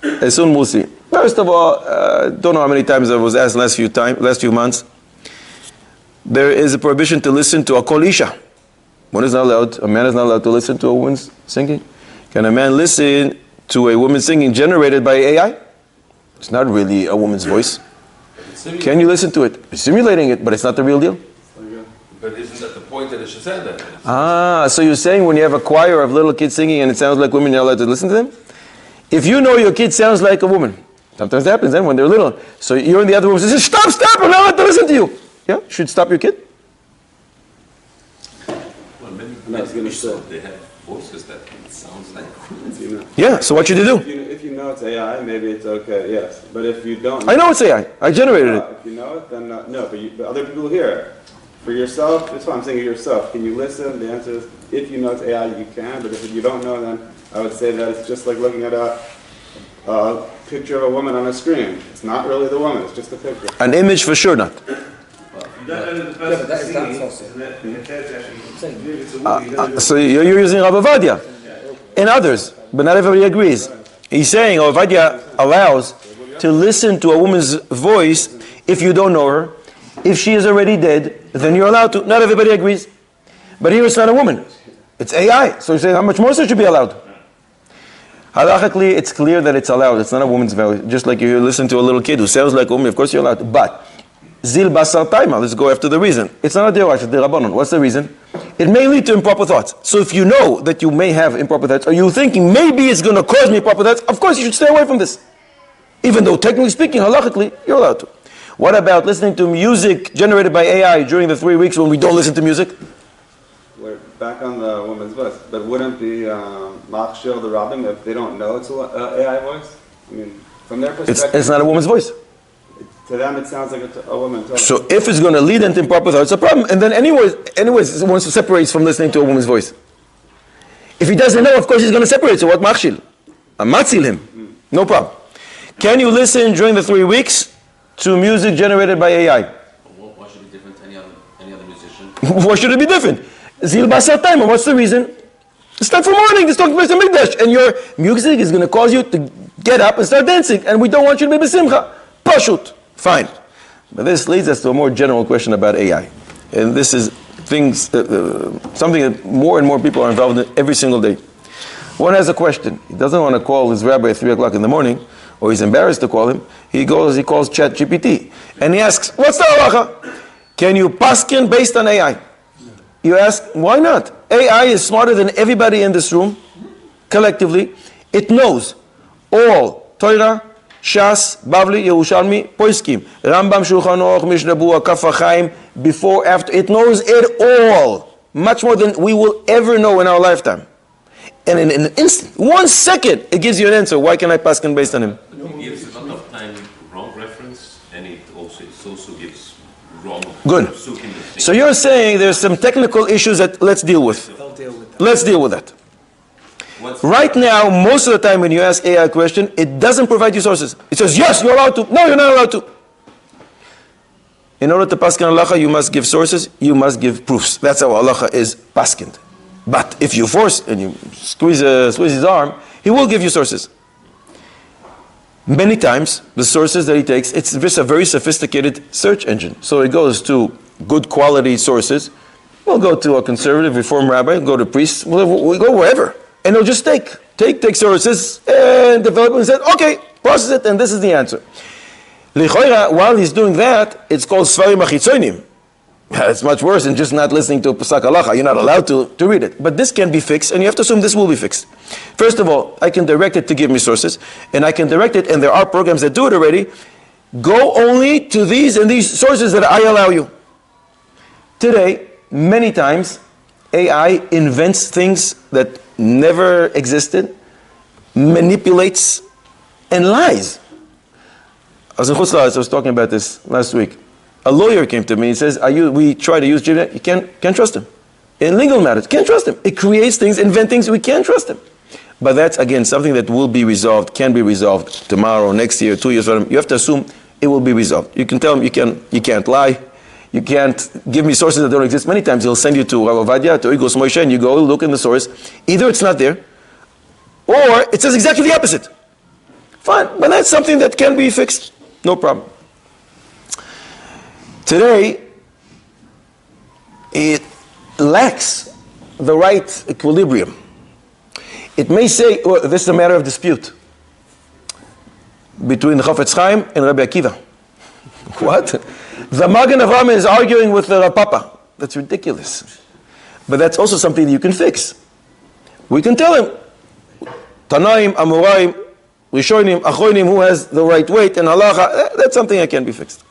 As soon we'll see. First of all, don't know how many times I was asked last few months. There is a prohibition to listen to a kol isha. A man is not allowed to listen to a woman's singing. Can a man listen to a woman singing generated by AI? It's not really a woman's voice. Can you listen to it? It's simulating it, but it's not the real deal. But isn't that the point that it should say that? So you're saying when you have a choir of little kids singing and it sounds like women, you're allowed to listen to them? If you know your kid sounds like a woman, sometimes that happens then when they're little. So you're in the other room and says, stop, I'm not allowed to listen to you. Yeah, you should stop your kid. Well, maybe so they have voices that it sounds like women. Yeah, so what should you do? If you know it's AI, maybe it's okay, yes. But if you don't... I know it's AI. I generated it. If you know it, then no. But other people hear it. For yourself, that's why I'm saying yourself. Can you listen? The answer is, if you know it's AI, you can. But if you don't know, then I would say that it's just like looking at a picture of a woman on a screen. It's not really the woman, it's just a picture. An image for sure not. So you're using Rav Ovadia and others, but not everybody agrees. He's saying Ovadia allows to listen to a woman's voice if you don't know her, If she is already dead, then you're allowed to. Not everybody agrees. But here it's not a woman. It's AI. So you say, how much more so should be allowed? Halachically, it's clear that it's allowed. It's not a woman's voice. Just like you listen to a little kid who sounds like a woman, of course you're allowed to. But, zil basar taima, let's go after the reason. It's not a deorash, it's the rabbanon. What's the reason? It may lead to improper thoughts. So if you know that you may have improper thoughts, or you're thinking maybe it's going to cause me improper thoughts, of course you should stay away from this. Even though technically speaking, halachically, you're allowed to. What about listening to music generated by AI during the 3 weeks when we don't listen to music? We're back on the woman's voice, but wouldn't the machshir, the rabbim, if they don't know it's an AI voice? I mean, from their perspective, It's not a woman's voice. to them it sounds like a woman talking. So if it's going to lead into improper thoughts, it's a problem. And then anyways, one separates from listening to a woman's voice. If he doesn't know, of course he's going to separate. So what machshil? A matzil him. No problem. Can you listen during the 3 weeks to music generated by AI? Why should it be different to any other musician? Why should it be different? Zil basar time. What's the reason? It's time for morning. It's talking about the mikdash, and your music is going to cause you to get up and start dancing, and we don't want you to be besimcha. Pashut. Fine. But this leads us to a more general question about AI, and this is something that more and more people are involved in every single day. One has a question. He doesn't want to call his rabbi at 3 o'clock in the morning, or he's embarrassed to call him. He calls Chat GPT, and he asks, "What's the halacha? Can you paskin based on AI?" You ask, why not? AI is smarter than everybody in this room, collectively. It knows all Torah, Shas, Bavli, Yerushalmi, Poiskim, Rambam, Shulchan Aruch, Mishnah Berurah, Kaf HaChaim, before, after. It knows it all, much more than we will ever know in our lifetime. And in an instant, 1 second, it gives you an answer. Why can I paskin based on him? It gives a lot of time wrong reference, and it also gives wrong. Good. So you're saying there's some technical issues that let's deal with. Let's deal with that. Right now, most of the time when you ask AI a question, it doesn't provide you sources. It says, yes, you're allowed to. No, you're not allowed to. In order to paskin halacha, you must give sources, you must give proofs. That's how halacha is paskind. But if you force and you squeeze his arm, he will give you sources. Many times, the sources that he takes, it's just a very sophisticated search engine. So it goes to good quality sources. We'll go to a conservative reform rabbi, go to priests, we'll go wherever. And he'll just take sources and develop and say, okay, process it, and this is the answer. L'choira, while he's doing that, it's called Svarim Achitzonim. It's much worse than just not listening to Pesach Halacha. You're not allowed to read it. But this can be fixed, and you have to assume this will be fixed. First of all, I can direct it to give me sources, and I can direct it, and there are programs that do it already. Go only to these and these sources that I allow you. Today, many times, AI invents things that never existed, manipulates, and lies. I was in Chutz La'aretz, I was talking about this last week. A lawyer came to me and says, we try to use Gemini, you can't trust him. In legal matters, can't trust him. It creates things, invent things, we can't trust him. But that's, again, something that will be resolved, can be resolved tomorrow, next year, 2 years from now. You have to assume it will be resolved. You can tell him you can't lie, you can't give me sources that don't exist. Many times he'll send you to Rav Ovadia, to Igos Moshe, and you go look in the source. Either it's not there, or it says exactly the opposite. Fine, but that's something that can be fixed. No problem. Today, it lacks the right equilibrium. It may say, well, this is a matter of dispute between the Chafetz Chaim and Rabbi Akiva. What? The Magen Avraham is arguing with the Rav Papa. That's ridiculous. But that's also something that you can fix. We can tell him, Tanaim, Amoraim, Rishonim, Achronim, who has the right weight, and halacha, that's something that can be fixed.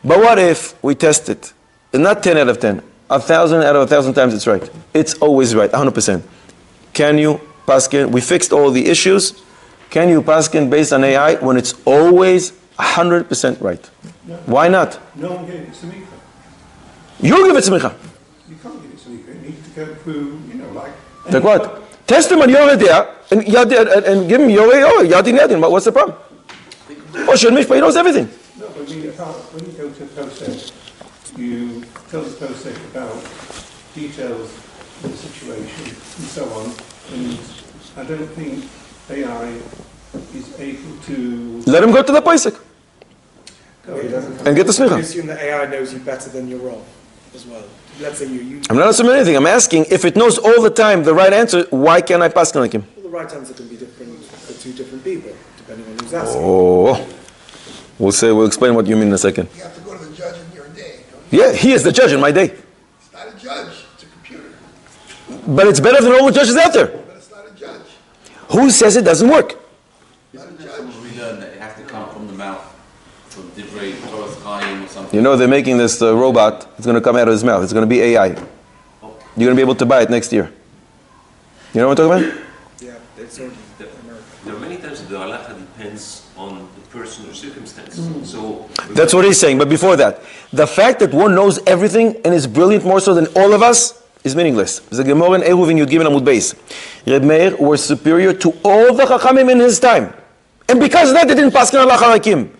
But what if we test it? And not 10 out of 10. 1,000 out of 1,000 times it's right. It's always right, 100%. Can you paskin? We fixed all the issues. Can you paskin based on AI when it's always 100% right? No. Why not? No one gave it smicha. You give it smicha. You can't give it smicha. It needs to go through, like... Like what? Test him on Yoreh Deah and give him Yoreh Yadin Yadin. What's the problem? Oh, Shel Mishpah, he knows everything. No, but when you go to a process, you tell the process about details of the situation and so on, and I don't think AI is able to... Let him go to the Pesach. and get the You smicha. assume that AI knows you better than your role as well. Let's say you. I'm not assuming anything. I'm asking if it knows all the time the right answer, why can't I pass like him? Well, the right answer can be different for two different people, depending on who's asking. Oh, we'll explain what you mean in a second. You have to go to the judge in your day. Yeah, he is the judge in my day. It's not a judge, it's a computer. But it's better than all the judges out there. But it's not a judge. Who says it doesn't work? Isn't there some relearn that it has to come from the mouth, from Divrei Torah Chaim or something? You know they're making this robot. It's going to come out of his mouth. It's going to be AI. You're going to be able to buy it next year. You know what I'm talking about? Yeah, it's already There are many times that the halacha depends on the person or circumstance. So That's what he's saying. But before that, the fact that one knows everything and is brilliant more so than all of us is meaningless. The Gemara in Eruvin Yud Gimel Amud Beis. Reb Meir was superior to all the Chachamim in his time. And because of that, they didn't pass halacha like him.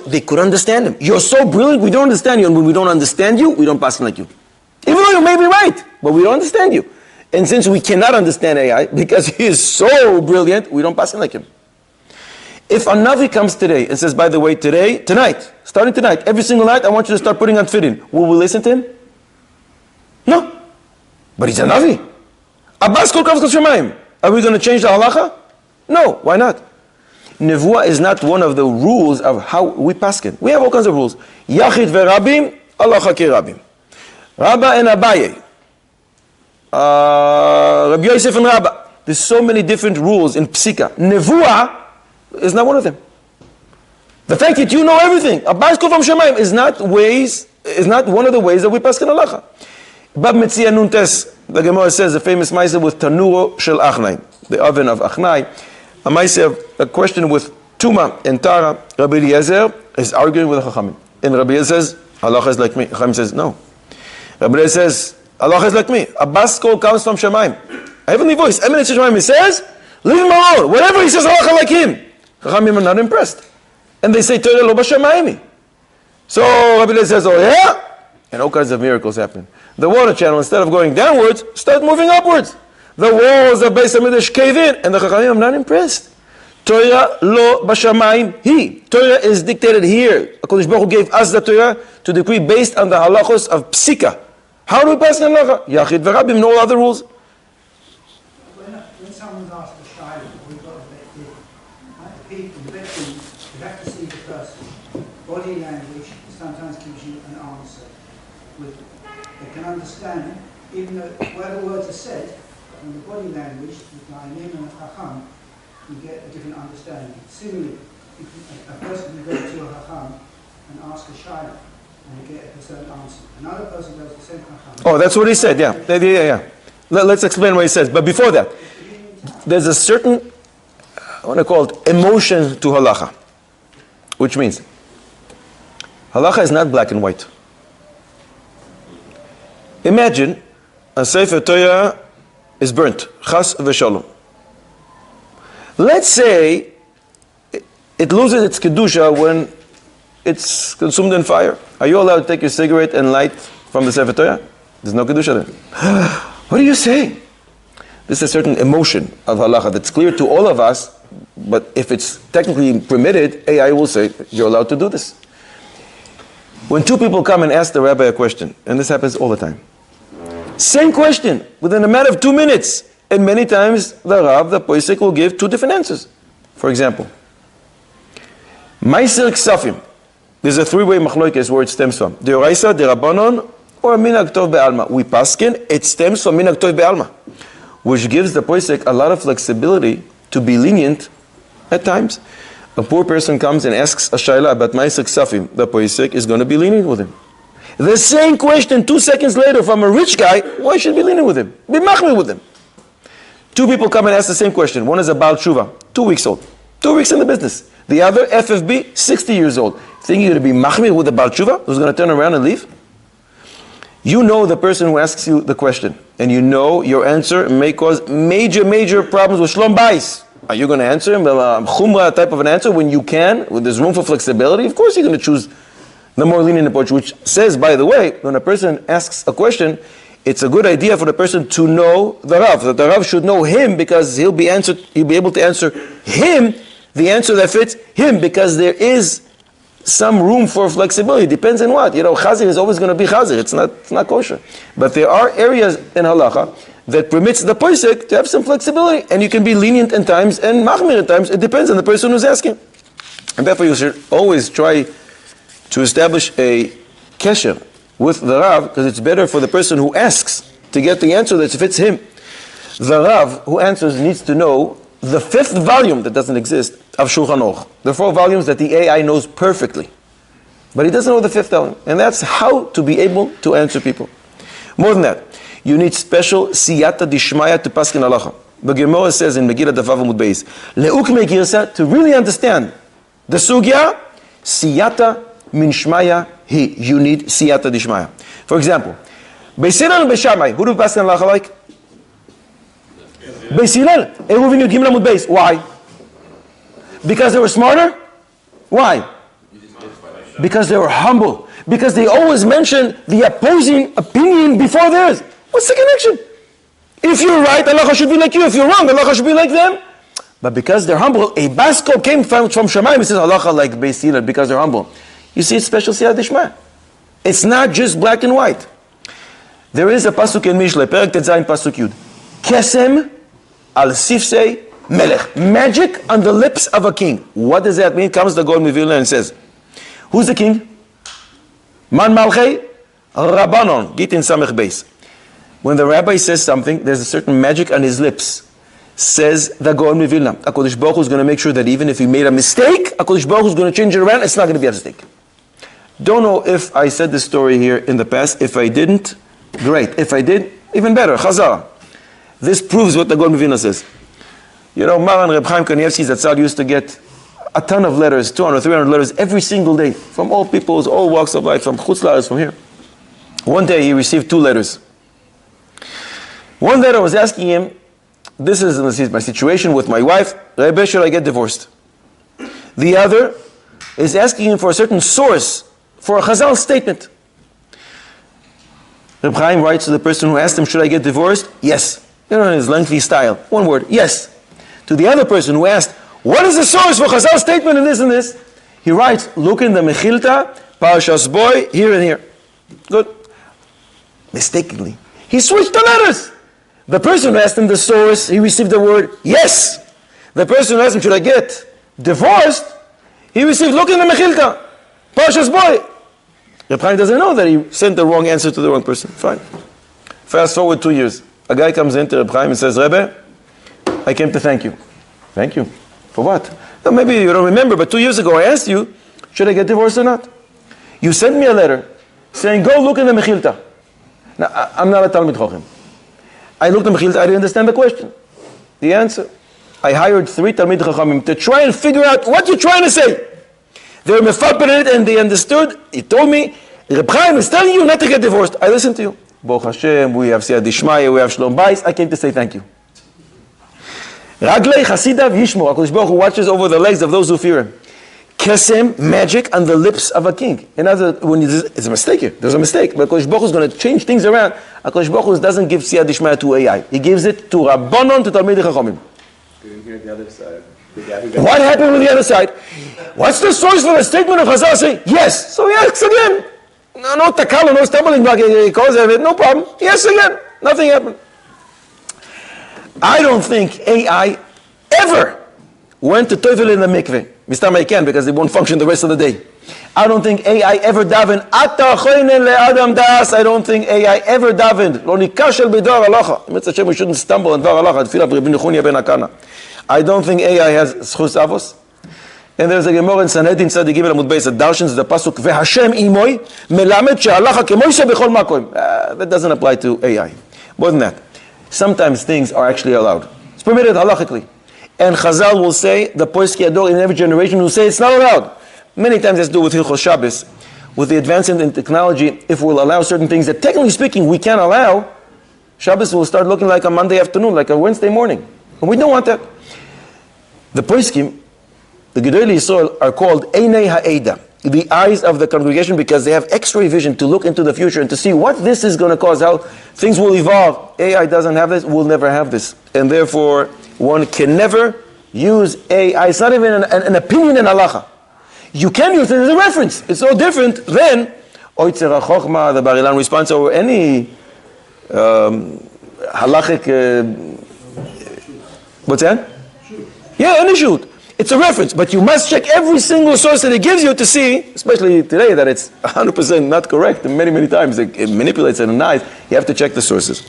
They could understand him. You're so brilliant, we don't understand you. And when we don't understand you, we don't pass like you. Even though you may be right, but we don't understand you. And since we cannot understand AI, because he is so brilliant, we don't pass him like him. If a Navi comes today and says, by the way, tonight, starting tonight, every single night, I want you to start putting on tefillin, will we listen to him? No. But he's a Navi. Abbas kol kavos shemayim. Are we going to change the halacha? No. Why not? Nevuah is not one of the rules of how we paskin. We have all kinds of rules. Yachid ve'rabim, halacha ke'rabim. Rabba and Abaye. Rabbi Yosef and Rabba. There's so many different rules in Psika. Nevuah is not one of them. The fact that you know everything, Abbas kol from Shemaim, is not one of the ways that we paskin halacha. Bab Metzia Nuntes, the Gemara says, the famous Maisa with Tanuro Shel Achnai, the oven of Achnai. A Maisa, a question with Tuma and Tara. Rabbi Eliezer is arguing with the Chachamim. And Rabbi Eliezer says, halacha is like me. Chachamim says, no. Rabbi Eliezer says, halacha is like me. Abbas kol comes from Shemaim. Heavenly voice, eminent Shemaim. He says, leave him alone. Whatever he says, halacha like him. Chachamim are not impressed. And they say, Torah lo b'Shemaimi. So Rabbi Eliezer says, oh yeah? And all kinds of miracles happen. The water channel, instead of going downwards, start moving upwards. The walls of Beis HaMikdash cave in, and the Chachamim are not impressed. Torah lo b'Shamayim hi. Torah is dictated here. HaKadosh Baruch Hu gave us the Torah to decree based on the halachos of Psika. How do we pass the halacha? Yachid ve'rabim, no other rules. When someone's asked a shayla, we've got a bet here. People, the victim, you have to see the person. Body language sometimes gives you an answer. They can understand it, even though where the words are said, from the body language, with the Ayin and the Chacham, you get a different understanding. Similarly, if a person can go to a Chacham and ask a shayla, and get a certain answer. Another person goes to the same Chacham. Oh, that's what he said, yeah. Let's explain what he says. But before that, there's a certain, I want to call it, emotion to halacha. Which means, halacha is not black and white. Imagine a Sefer Torah is burnt. Chas v'shalom. Let's say it loses its kedusha when it's consumed in fire. Are you allowed to take your cigarette and light from the Sefer Torah? There's no kedusha there. What are you saying? This is a certain emotion of halacha that's clear to all of us, but if it's technically permitted, AI will say, you're allowed to do this. When two people come and ask the rabbi a question, and this happens all the time, same question, within a matter of 2 minutes, and many times the Rav, the Poisek, will give two different answers. For example, Meiser Ksafim. There's a three-way machlokes where it stems from. Deoraisa, Derabanon, or Minag Tov Be'alma. We paskin, it stems from Minag Tov Be'alma, which gives the Poisek a lot of flexibility to be lenient at times. A poor person comes and asks a shayla about Meiser Ksafim. The Poisek is going to be lenient with him. The same question 2 seconds later from a rich guy, why should be lenient with him? Be machmir with him. Two people come and ask the same question. One is a Baal Tshuva, 2 weeks old. 2 weeks in the business. The other, FFB, 60 years old. Think you're going to be machmir with the Baal Tshuva who's going to turn around and leave? You know the person who asks you the question, and you know your answer may cause major problems with Shlom Bais. Are you going to answer him a chumrah type of an answer when you can, when there's room for flexibility? Of course you're going to choose the more lenient approach, which says, by the way, when a person asks a question, it's a good idea for the person to know the Rav, that the Rav should know him because he'll be able to answer him the answer that fits him, because there is some room for flexibility. Depends on what. Chazir is always going to be Chazir. It's not kosher. But there are areas in halacha that permits the posek to have some flexibility, and you can be lenient in times and machmir at times. It depends on the person who's asking. And therefore you should always try to establish a kesher with the Rav, because it's better for the person who asks to get the answer that fits him. The Rav who answers needs to know the 5th volume that doesn't exist of Shulchan Aruch. The 4 volumes that the AI knows perfectly. But he doesn't know the 5th volume. And that's how to be able to answer people. More than that, you need special siyata dishmaya to paskin halacha. The Gemara says in Megillah Daf Amud Beis, le'uk megirsa, to really understand the sugya, siyata min shmaya hi. You need siyata dishmaya. For example, Beis Hillel and Beis Shammai, who do paskin halacha like? Beis Hillel, Eruvin Yud Gimel Amud Beis. Why? Because they were smarter? Why? Because they were humble. Because they always mention the opposing opinion before theirs. What's the connection? If you're right, halacha should be like you. If you're wrong, halacha should be like them. But because they're humble, a Basco came from Shamayim and says halacha like Beis Hillel because they're humble. You see, it's special siyat dishma. It's not just black and white. There is a pasuk in Mishle, Perek Tetzayin pasuk Yud. Kesem al sifsei melech. Magic on the lips of a king. What does that mean? Comes the Gaon Mivilna and says, who's the king? Man malchei Rabbanon. Git in Samech Beis. When the rabbi says something, there's a certain magic on his lips. Says the Gaon Mivilna. HaKadosh Baruch Hu is going to make sure that even if he made a mistake, HaKadosh Baruch Hu is going to change it around. It's not going to be a mistake. Don't know if I said this story here in the past. If I didn't, great. If I did, even better. Chazara. This proves what the Gaon Mivilna says. Maran Reb Chaim Kanievsky Zatzal used to get a ton of letters, 200, 300 letters every single day, from all peoples, all walks of life, from Chutz La'aretz, from here. One day he received 2 letters. One letter was asking him, this is my situation with my wife, Rebbe, should I get divorced? The other is asking him for a certain source for a Chazal statement. Reb Chaim writes to the person who asked him, should I get divorced? Yes. In his lengthy style. One word, yes. To the other person who asked, what is the source for Chazal statement in this and this? He writes, look in the Mechilta, Parashas Boy, here and here. Good. Mistakenly, he switched the letters. The person who asked him the source, he received the word, yes. The person who asked him, should I get divorced? He received, look in the Mechilta, Parashas Boy. Reb Chaim doesn't know that he sent the wrong answer to the wrong person. Fine. Fast forward 2 years. A guy comes into Reb Chaim and says, Rebbe, I came to thank you. Thank you. For what? Now, maybe you don't remember, but 2 years ago I asked you, should I get divorced or not? You sent me a letter saying, go look in the Mechilta. Now, I'm not a Talmid Chochem. I looked at the Mechilta, I didn't understand the question. The answer. I hired 3 Talmid Chachamim to try and figure out what you're trying to say. They were mefaper in it and they understood. He told me, Reb Chaim is telling you not to get divorced. I listened to you. Baruch Hashem, we have Siyat Dishmaya, we have Shalom Bayis. I came to say thank you. Raglei Chasidav Yishmor. HaKadosh Baruch Hu watches over the legs of those who fear him. Kesem, magic on the lips of a king. In other words, it's a mistake here. There's a mistake. But HaKadosh Baruch Hu is going to change things around. HaKadosh Baruch Hu doesn't give Siyat Dishmaya to AI. He gives it to Rabbanon, to Talmidei Chachamim. You didn't hear the other side. What happened with the other side? What's the source for the statement of Chazal saying, yes? So he asks again. No takala, no stumbling block. He calls it, no problem. Yes again. Nothing happened. I don't think AI ever went to Teufel in the mikveh. This time I can because it won't function the rest of the day. I don't think AI ever davened. I don't think AI ever davened. Lo nikashel b'dvar halacha. Mitzvah Hashem, we shouldn't stumble in dvar halacha. Tefillah Rabbi Nechunya ben Akana. I don't think AI has schus avos. And there's a Gemara in Sanhedrin Tzadik Gimel Amud Beis that darshans the pasuk veHashem imoy melamed she'halacha kemoishe bechol makom. That doesn't apply to AI. More than that, sometimes things are actually allowed. It's permitted halachically. And Chazal will say, the Poiski Ador in every generation will say it's not allowed. Many times it has to do with Hilchos Shabbos. With the advancement in technology, if we'll allow certain things that technically speaking we can allow, Shabbos will start looking like a Monday afternoon, like a Wednesday morning. And we don't want that. The Poiskim, the Gedolei Yisrael, are called Einei Ha'eda, the eyes of the congregation, because they have X-ray vision to look into the future and to see what this is going to cause, how things will evolve. AI doesn't have this, we'll never have this. And therefore, one can never use AI. It's not even an opinion in halacha. You can use it as a reference. It's so different than Oitzer HaChochma, the Bar Ilan response, or any halachic. What's that? Yeah, any shoot. It's a reference, but you must check every single source that it gives you to see, especially today that it's 100% not correct, and many times it manipulates it and lies. You have to check the sources.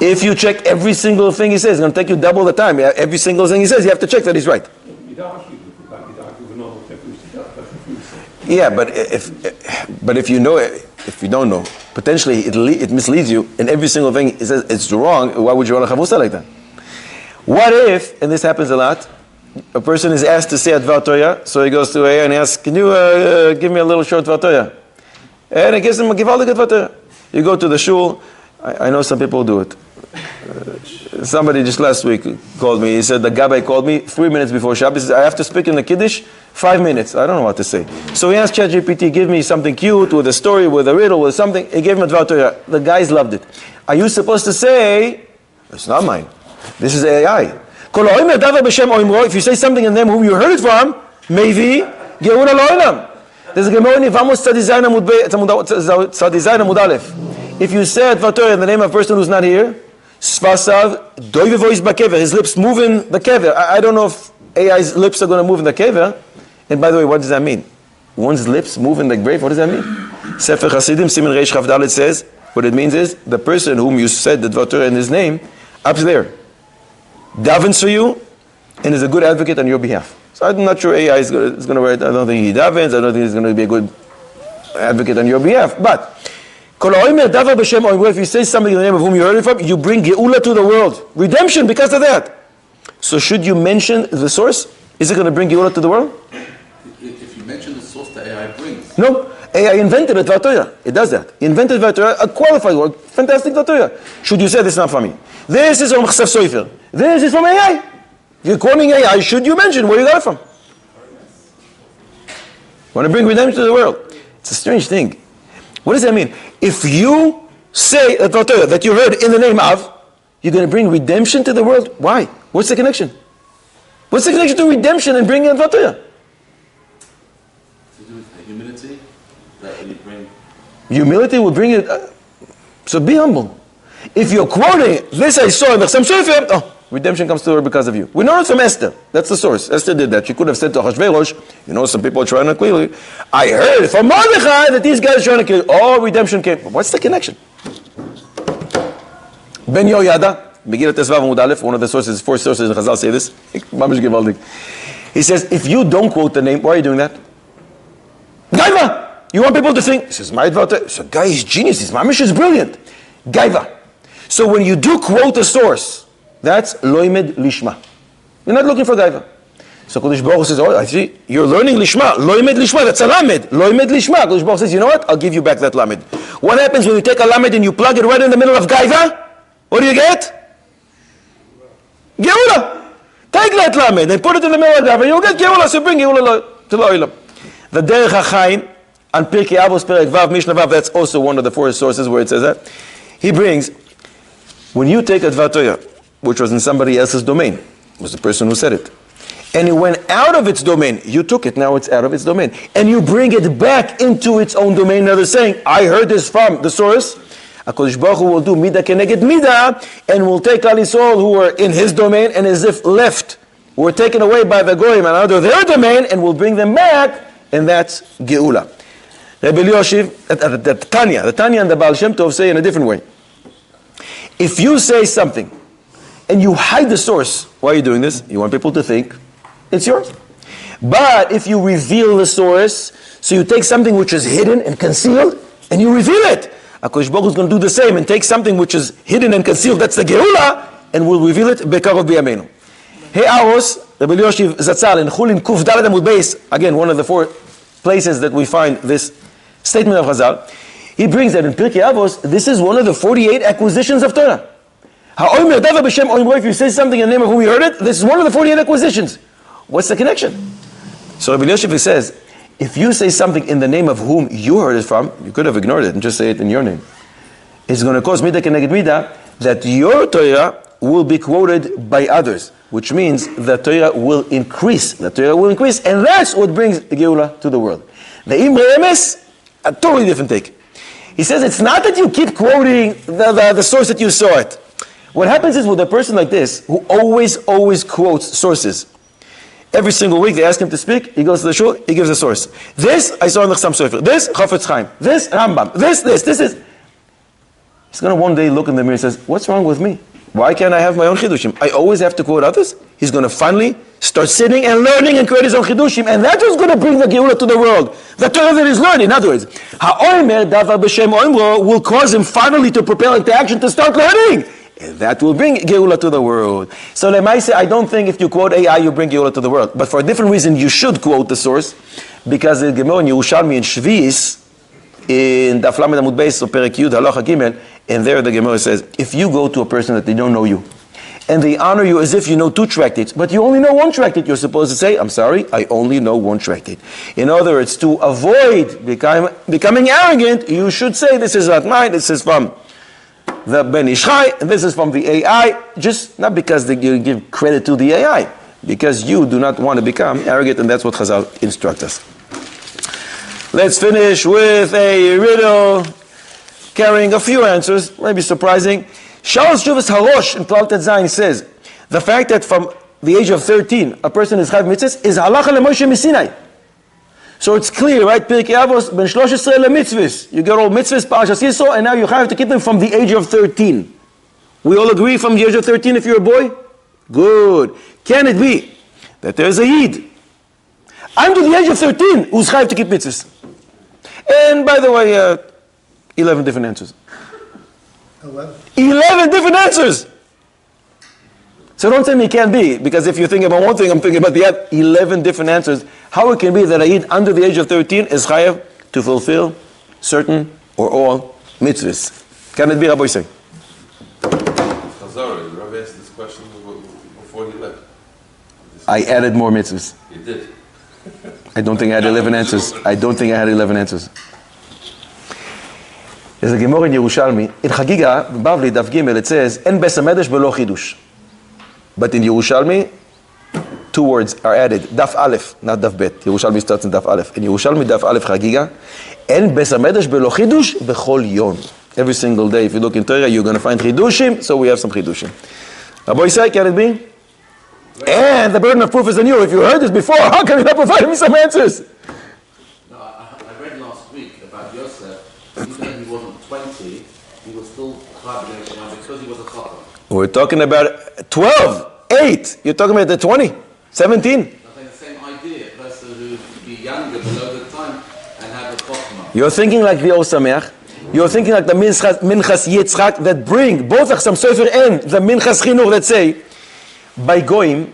If you check every single thing he says, it's going to take you double the time. Every single thing he says, you have to check that he's right. Yeah, but if you know it, if you don't know, potentially it misleads you, and every single thing he says it's wrong. Why would you run a chavrusa like that? What if, and this happens a lot, a person is asked to say a Dvar Torah, so he goes to AI and he asks, "Can you give me a little short Dvar Torah?" And he gives him a givaldik Dvar Torah. You go to the Shul. I know some people do it. Somebody just last week called me. He said the Gabbai called me 3 minutes before Shabbos. He said, I have to speak in the Kiddush 5 minutes. I don't know what to say. So he asked ChatGPT, give me something cute with a story, with a riddle, with something. He gave him a Dvar Torah. The guys loved it. Are you supposed to say, it's not mine. This is AI. If you say something in them whom you heard it from, maybe Geula Lo'olam. There's a Gemara in Vamos Tzadizayin Amud Aleph. If you say Dvar Torah in the name of a person who's not here, Svasav doivevois bakever, his lips move in the kever. I don't know if AI's lips are going to move in the kever. And by the way, what does that mean? One's lips move in the grave. What does that mean? Sefer Hasidim Siman Reish Chav Dalet says what it means is the person whom you said the Dvar Torah in his name up there davens for you and is a good advocate on your behalf. So I'm not sure AI is going to write. I don't think he davens. I don't think he's going to be a good advocate on your behalf. But if you say something in the name of whom you heard it from, you bring Geula to the world. Redemption because of that. So should you mention the source? Is it going to bring Geula to the world? If you mention the source that AI brings. No. AI invented a Dvar Torah. It does that. He invented Dvar Torah, a qualified word, fantastic Dvar Torah. Should you say this is not from me? This is from Chasaf Soifer. This is from AI. If you're quoting AI, should you mention where you got it from? Want to bring redemption to the world. It's a strange thing. What does that mean? If you say a Dvar Torah that you heard in the name of, you're going to bring redemption to the world? Why? What's the connection? What's the connection to redemption and bringing a Dvar Torah? To do with humility that you bring. Humility will bring it. So be humble. If you're quoting, this I saw in the Chasam Sofer, redemption comes to her because of you. We know it from Esther. That's the source. Esther did that. She could have said to Achashverosh, some people are trying to kill you. I heard from Mordechai that these guys are trying to kill you. Oh, redemption came. What's the connection? Ben Yoyada, Megillat Tesvav Amud Aleph, one of the sources, 4 sources in Chazal say this. He says, if you don't quote the name, why are you doing that? Gaiva! You want people to think, this is my Dvar Torah. This guy is genius. His mamish is brilliant. Gaiva. So when you do quote a source, that's loimed lishma. You're not looking for gaiva. So Kodesh Baruch Hu says, I see, you're learning lishma. Loimed lishma, that's a lamed. Loimed lishma. Kodesh Baruch Hu says, you know what? I'll give you back that lamed. What happens when you take a lamed and you plug it right in the middle of gaiva? What do you get? Geula. Take that lamed and put it in the middle of gaiva. You'll get geula, so bring geula to the oilam. The Derech HaChaim, on Pirkei Avos Perek Vav Mishnah Vav, that's also one of the 4 sources where it says that. He brings, when you take a Dvar Torah, which was in somebody else's domain, it was the person who said it, and it went out of its domain, you took it, now it's out of its domain, and you bring it back into its own domain, now they're saying, I heard this from the source, HaKadosh Baruch Hu will do Midah Keneged Midah, and will take Klal Yisrael who were in his domain, and as if left, were taken away by the Goyim and under their domain, and will bring them back, and that's Geula. Rebbe Elioshiv, the Tanya and the Baal Shem Tov say in a different way. If you say something and you hide the source, why are you doing this? You want people to think it's yours. But if you reveal the source, so you take something which is hidden and concealed, and you reveal it, HaKadosh Baruch Hu is going to do the same and take something which is hidden and concealed, that's the Geula, and will reveal it Bekarov B'Yameinu. Hey Aros, Rebbe Elioshiv Zatzal in Chulin Kuf Dalet Amud Beis, again one of the 4 places that we find this statement of Chazal, he brings that in Pirkei Avos, this is one of the 48 acquisitions of Torah. If you say something in the name of whom you heard it, this is one of the 48 acquisitions. What's the connection? So Rabbi Elioshiv says, if you say something in the name of whom you heard it from, you could have ignored it and just say it in your name. is going to cause Midah Keneged Midah, that your Torah will be quoted by others, which means the Torah will increase. The Torah will increase, and that's what brings Geula to the world. The Imre Emes, a totally different take. He says it's not that you keep quoting the source that you saw it. What happens is with a person like this, who always quotes sources, every single week they ask him to speak, he goes to the shul, he gives a source. This, I saw in the Chassam Sofer. This, Chafetz Chaim. This, Rambam. This is. He's going to one day look in the mirror and says, what's wrong with me? Why can't I have my own chidushim? I always have to quote others? He's going to finally start sitting and learning and create his own chidushim, and that's what's going to bring the Geula to the world. The Torah that he's learning. In other words, ha'omer davar b'shem oimro will cause him finally to propel into action to start learning. And that will bring Geula to the world. So Lemaise, I don't think if you quote AI, you bring Geula to the world. But for a different reason, you should quote the source, because the Gemara in Yerushalmi in Shvi'is, in Daf Lamed Amud Beis, or Perek Yud, Halacha Gimel, and there the Gemara says, if you go to a person that they don't know you, and they honor you as if you know 2 tractates, but you only know 1 tractate, you're supposed to say, I'm sorry, I only know 1 tractate. In other words, to avoid becoming arrogant, you should say, this is not mine, this is from the Ben Ishchai, and this is from the AI, just not because you give credit to the AI, because you do not want to become arrogant, and that's what Chazal instruct us. Let's finish with a riddle carrying a few answers, maybe surprising. Charles Juvis Harosh in Klal Tet Zayin says, the fact that from the age of 13 a person is Chayv Mitzvahs is Halacha LeMoshe Misinai. So it's clear, right? Pirkei Avos, Ben 13 LeMitzvahs. You get all mitzvahs, Parashas Yisro, and now you have to keep them from the age of 13. We all agree from the age of 13 if you're a boy? Good. Can it be that there's a Yid under the age of 13 who's Chayv to keep mitzvahs? And by the way, 11 different answers. 11 different answers! So don't tell me it can't be, because if you're thinking about one thing, I'm thinking about the other. 11 different answers. How it can be that a Yid under the age of 13 is chayav to fulfill certain or all mitzvahs? Can it be, Rabbi Yisrael? Chazar, the Rabbi asked this question before he left. I added more mitzvahs. You did. I don't think I had 11 answers. There's a Gemara in Yerushalmi. In Chagiga, Bavli, Daf Gimel, it says, En Bes HaMedrash Belo Chidush. But in Yerushalmi, 2 words are added. Daf Aleph, not Daf Bet. Yerushalmi starts in Daf Aleph. In Yerushalmi, Daf Aleph, Chagiga, En Bes HaMedrash Belo Chidush Bechol Yom. Every single day, if you look in Torah, you're going to find Chidushim, so we have some Chidushim. Rabbi Yisai, can it be? And the burden of proof is on you. If you heard this before, how can you not provide me some answers? No, I read last week about Yosef. Even though he wasn't 20, he was still Chayv because he was a Chacham. We're talking about 12, 8. You're talking about the 20, 17. I think the same idea. A person who would be younger below the time and have a Chachma. You're thinking like the Osameach. You're thinking like the Minchas Yitzchak that bring both the Chassam Sofer and the Minchas Chinuch that say, by Goyim,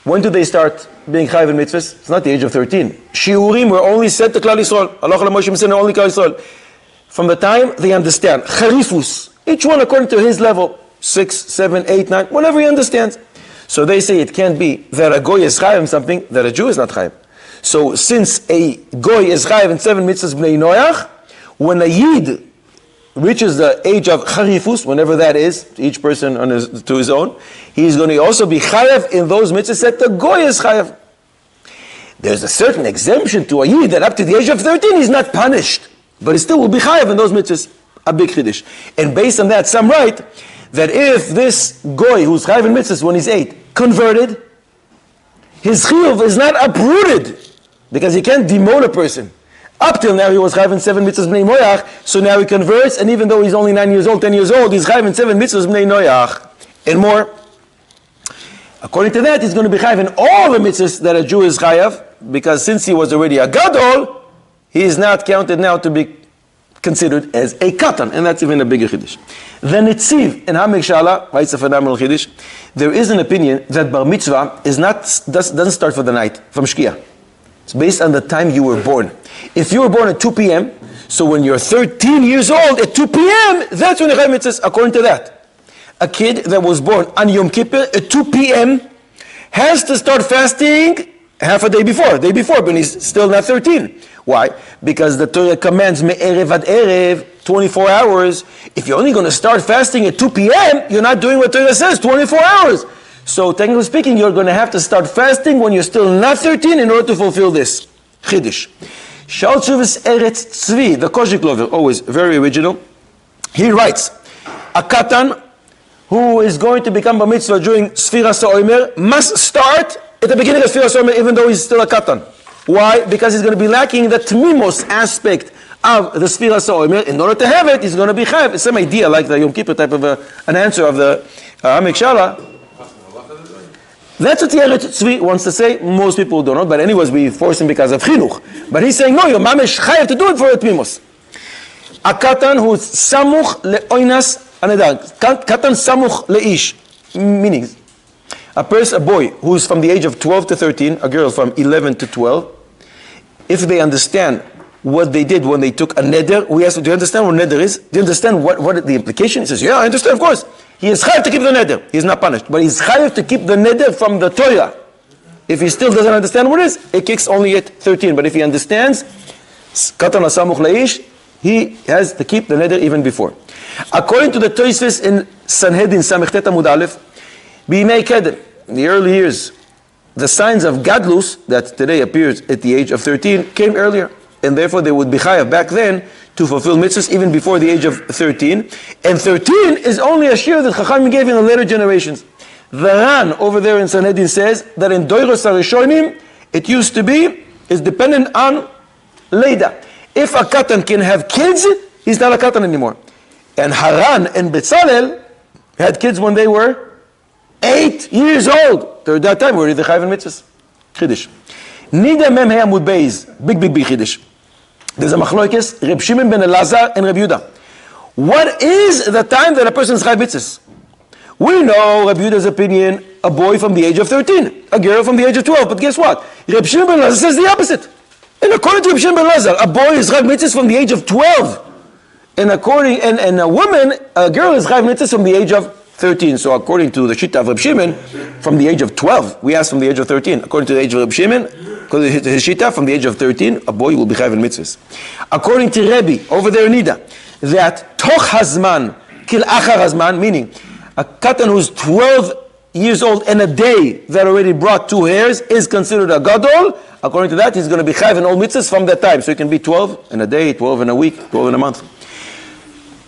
when do they start being Chayv in mitzvahs? It's not the age of 13. Shiurim were only said to Klal Yisrael. Halacha LeMoshe Misinai, only Klal Yisrael. From the time they understand. Charifus. Each one according to his level. 6, 7, 8, 9, whatever he understands. So they say it can't be that a Goy is Chayv in something, that a Jew is not Chayv. So since a Goy is Chayv in 7 mitzvahs Bnei Noach, when a Yid reaches the age of Charifus, whenever that is, each person to his own, he's going to also be Chayav in those mitzvahs that the Goy is Chayav. There's a certain exemption to a Yid that up to the age of 13 he's not punished, but he still will be Chayav in those mitzvahs. A big Chiddush. And based on that, some write that if this Goy who's Chayav in mitzvahs when he's 8 converted, his Chiyuv is not uprooted because he can't demote a person. Up till now, he was Chayv in 7 mitzvahs Bnei Noach, so now he converts, and even though he's only 9 years old, 10 years old, he's Chayv in 7 mitzvahs Bnei Noach. And more. According to that, he's going to be Chayv in all the mitzvahs that a Jew is Chayav, because since he was already a Gadol, he is not counted now to be considered as a Katan, and that's even a bigger Chiddush. The Netziv in Hamik Shala, it's a phenomenal Chiddush, there is an opinion that Bar Mitzvah doesn't start for the night, from Shkia. It's based on the time you were born. If you were born at 2 p.m., so when you're 13 years old at 2 p.m., that's when the Chayv Mitzvahs, according to that. A kid that was born on Yom Kippur at 2 p.m. has to start fasting half a day before, but he's still not 13. Why? Because the Torah commands me'erev ad erev, 24 hours. If you're only going to start fasting at 2 p.m., you're not doing what Torah says, 24 hours. So technically speaking, you're going to have to start fasting when you're still not 13 in order to fulfill this. Chiddush. Shal Tzuvis Eretz Tzvi, the Koshik Lover, always very original. He writes, a katan who is going to become bar mitzvah during Sfiras HaOmer must start at the beginning of Sfiras HaOmer even though he's still a katan. Why? Because he's going to be lacking the tmimos aspect of the Sfiras HaOmer. In order to have it, he's going to be chayav. It's the same idea like the Yom Kippur type of an answer of the Amek Shala. That's what the Eretz Tzvi wants to say. Most people don't know, but anyways, we force him because of chinuch. But he's saying, no, your mamesh chayav to do it for a tmimos. A katan who's samuch leoinas anedar. Katan samuch leish. Meaning, a boy who's from the age of 12 to 13, a girl from 11 to 12, if they understand what they did when they took a neder, we ask them, do you understand what neder is? Do you understand what the implication? He says, yeah, I understand, of course. He is chayav to keep the neder. He is not punished. But he's chayav to keep the neder from the Torah. If he still doesn't understand what it is, it kicks only at 13. But if he understands, katan samuch leish, he has to keep the neder even before. According to the Tosfos in Sanhedrin Samechet Amud Aleph, B'imei Kedem, in the early years, the signs of Gadlus, that today appears at the age of 13, came earlier. And therefore they would be chayav back then to fulfill mitzvahs even before the age of 13. And 13 is only a shir that Chachamim gave in the later generations. The Ran over there in Sanhedrin says that in Doiros HaRishonim, it used to be, is dependent on Leida. If a katan can have kids, he's not a katan anymore. And Haran and Betzalel had kids when they were 8 years old. At that time, we were the chayav in mitzvahs. Chiddush. Nida mem hey amud beis. Big chiddush. There's a machlokes, Reb Shimon ben Elazar and Reb Yehuda. What is the time that a person is chayav mitzvahs? We know Reb Yehuda's opinion, a boy from the age of 13, a girl from the age of 12. But guess what? Reb Shimon ben Elazar says the opposite. And according to Reb Shimon ben Elazar, a boy is chayav mitzvahs from the age of 12. And a woman, a girl is chayav mitzvahs from the age of 13. So according to the Shita of Reb Shimon, from the age of 12, we ask from the age of 13. According to the age of Reb Shimon, according to his Shita, from the age of 13, a boy will be chayav in mitzvahs. According to Rebbe, over there in Nida, that toch hazman, kil achar hazman, meaning a katan who's 12 years old and a day that already brought 2 hairs is considered a gadol. According to that, he's going to be chayav in all mitzvahs from that time. So he can be 12 in a day, 12 in a week, 12 in a month.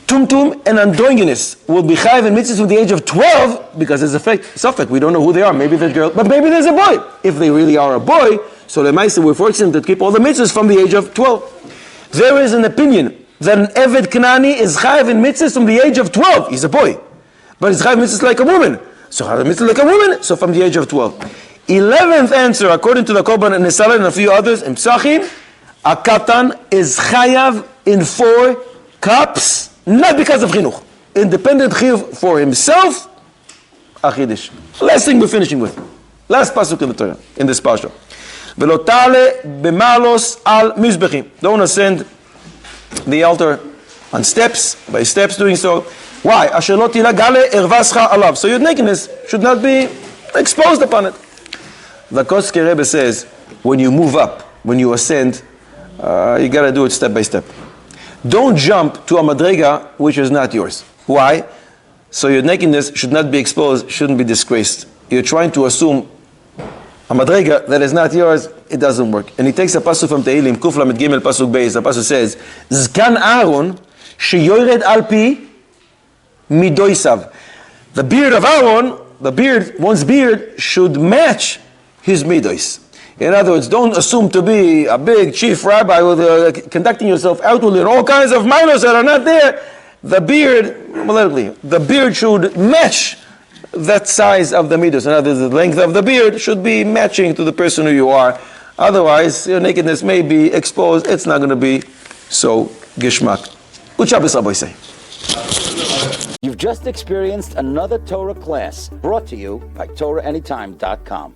Tumtum and androgynous will be chayav in mitzvahs from the age of 12 because there's a suffix. We don't know who they are. Maybe they're girl, but maybe there's a boy. If they really are a boy, so the Maisa we're fortunate to keep all the mitzvahs from the age of 12. There is an opinion that an Eved Knani is chayav in mitzvahs from the age of 12. He's a boy. But he's chayav in mitzvahs like a woman. So chayav in mitzvahs like a woman, so from the age of 12. 11th answer, according to the Korban and Nesalah and a few others, in Psachim, a katan is chayav in 4 cups, not because of chinuch. Independent chiyuv for himself, a chiddush. Last thing we're finishing with. Last pasuk in the Torah, in this parsha. V'lo tale b'malos al mizbechim. Don't ascend the altar on steps, by steps doing so. Why? Asher lo tila gale ervascha alav. So your nakedness should not be exposed upon it. The Koske Rebbe says, when you move up, when you ascend, you got to do it step by step. Don't jump to a madrega which is not yours. Why? So your nakedness should not be exposed, shouldn't be disgraced. You're trying to assume a madrega that is not yours, it doesn't work. And he takes a pasuk from Tehillim, Kuf Lamed Gimel pasuk Beis. The pasuk says, Zkan Aaron sheyored al pi midoisav. The beard of Aaron, one's beard should match his midos. In other words, don't assume to be a big chief rabbi with conducting yourself outwardly in all kinds of minors that are not there. The beard should match that size of the midos. In other words, the length of the beard should be matching to the person who you are. Otherwise, your nakedness may be exposed. It's not going to be so gishmak. Good Shabbos, Rabbi say. You've just experienced another Torah class brought to you by TorahAnytime.com.